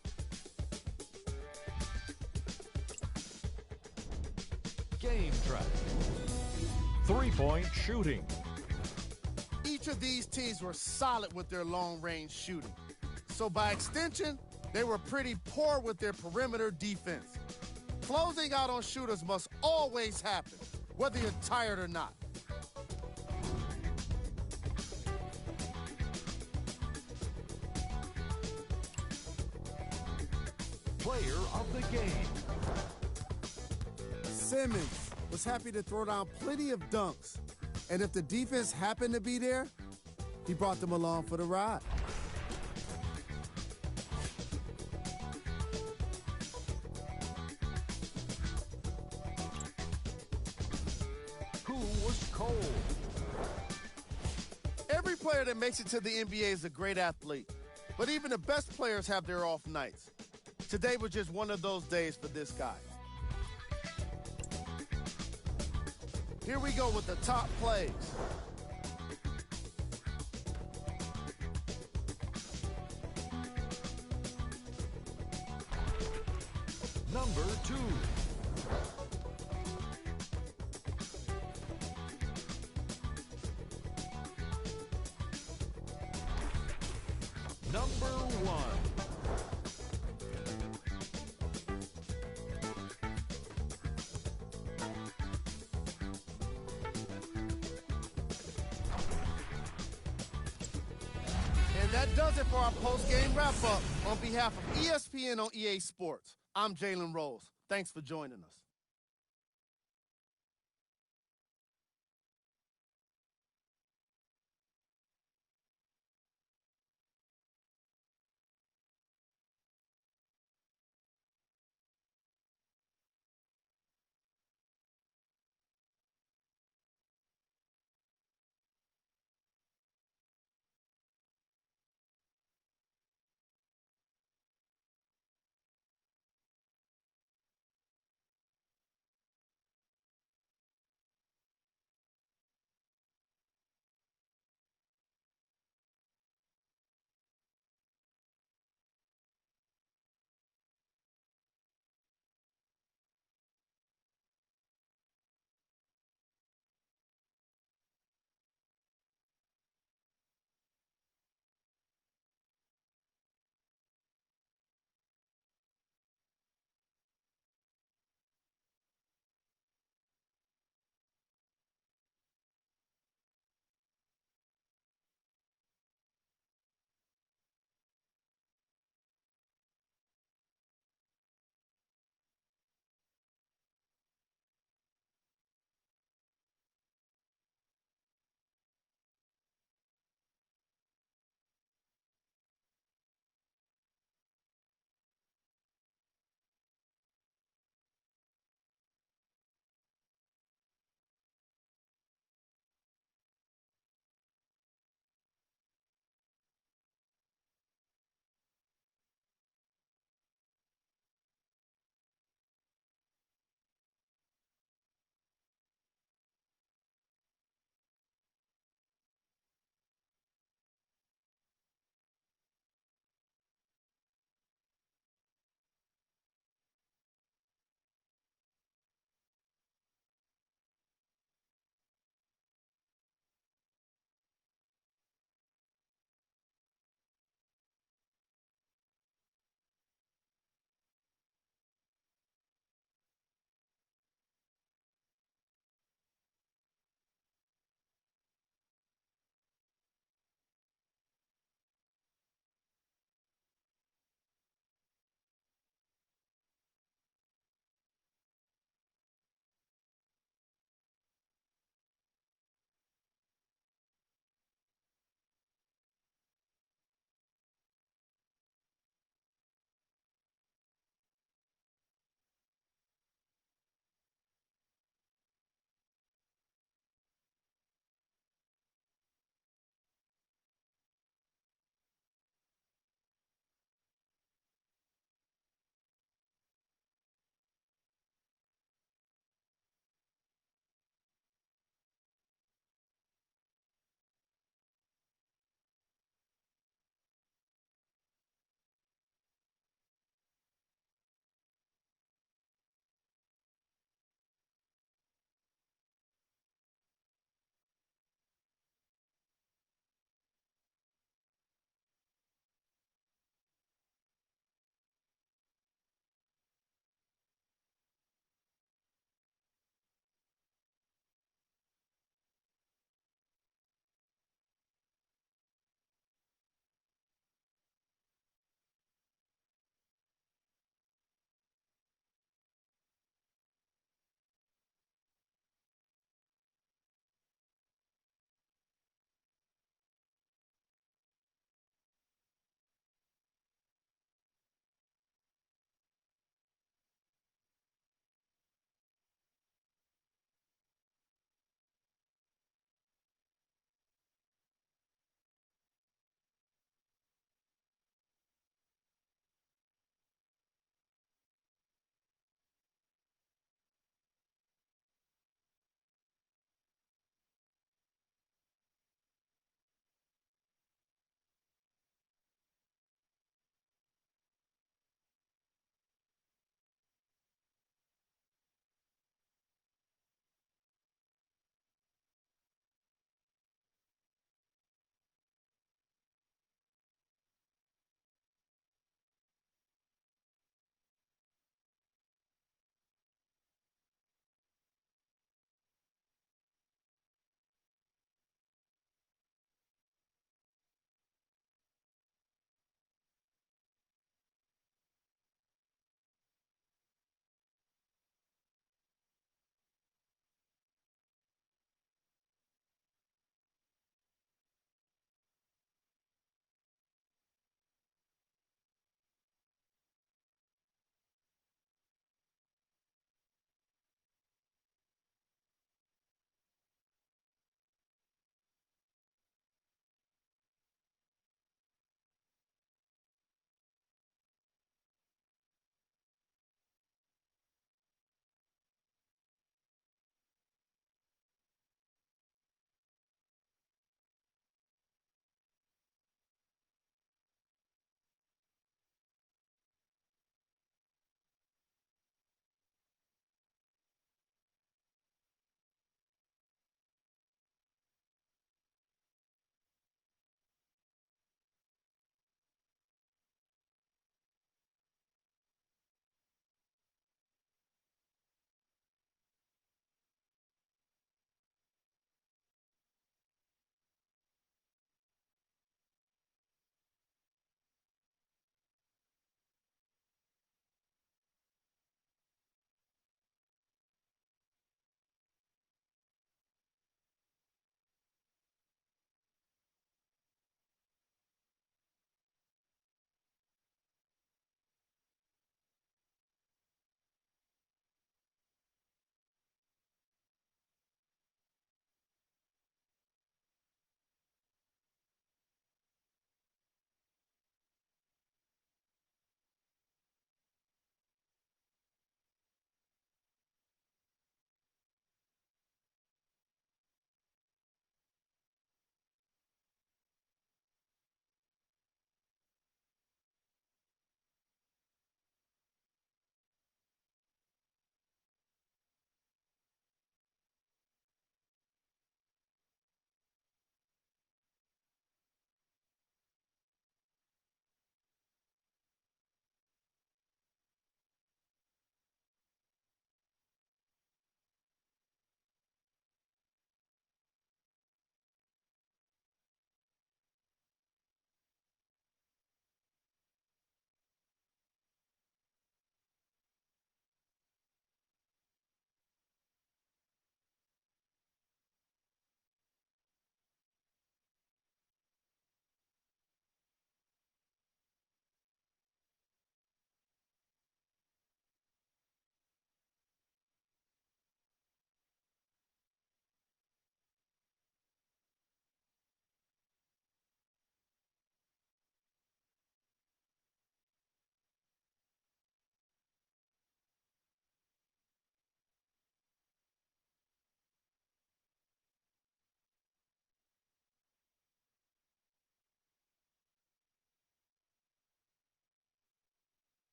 Game track. 3-point shooting. Each of these teams were solid with their long-range shooting. So by extension, they were pretty poor with their perimeter defense. Closing out on shooters must always happen, whether you're tired or not. player of the game. Simmons was happy to throw down plenty of dunks. And if the defense happened to be there, he brought them along for the ride. Who was cold? Every player that makes it to the NBA is a great athlete. But even the best players have their off nights. Today was just one of those days for this guy. Here we go with the top plays. Number 2. Number 1. And that does it for our post-game wrap-up. On behalf of ESPN on EA Sports, I'm Jalen Rose. Thanks for joining us.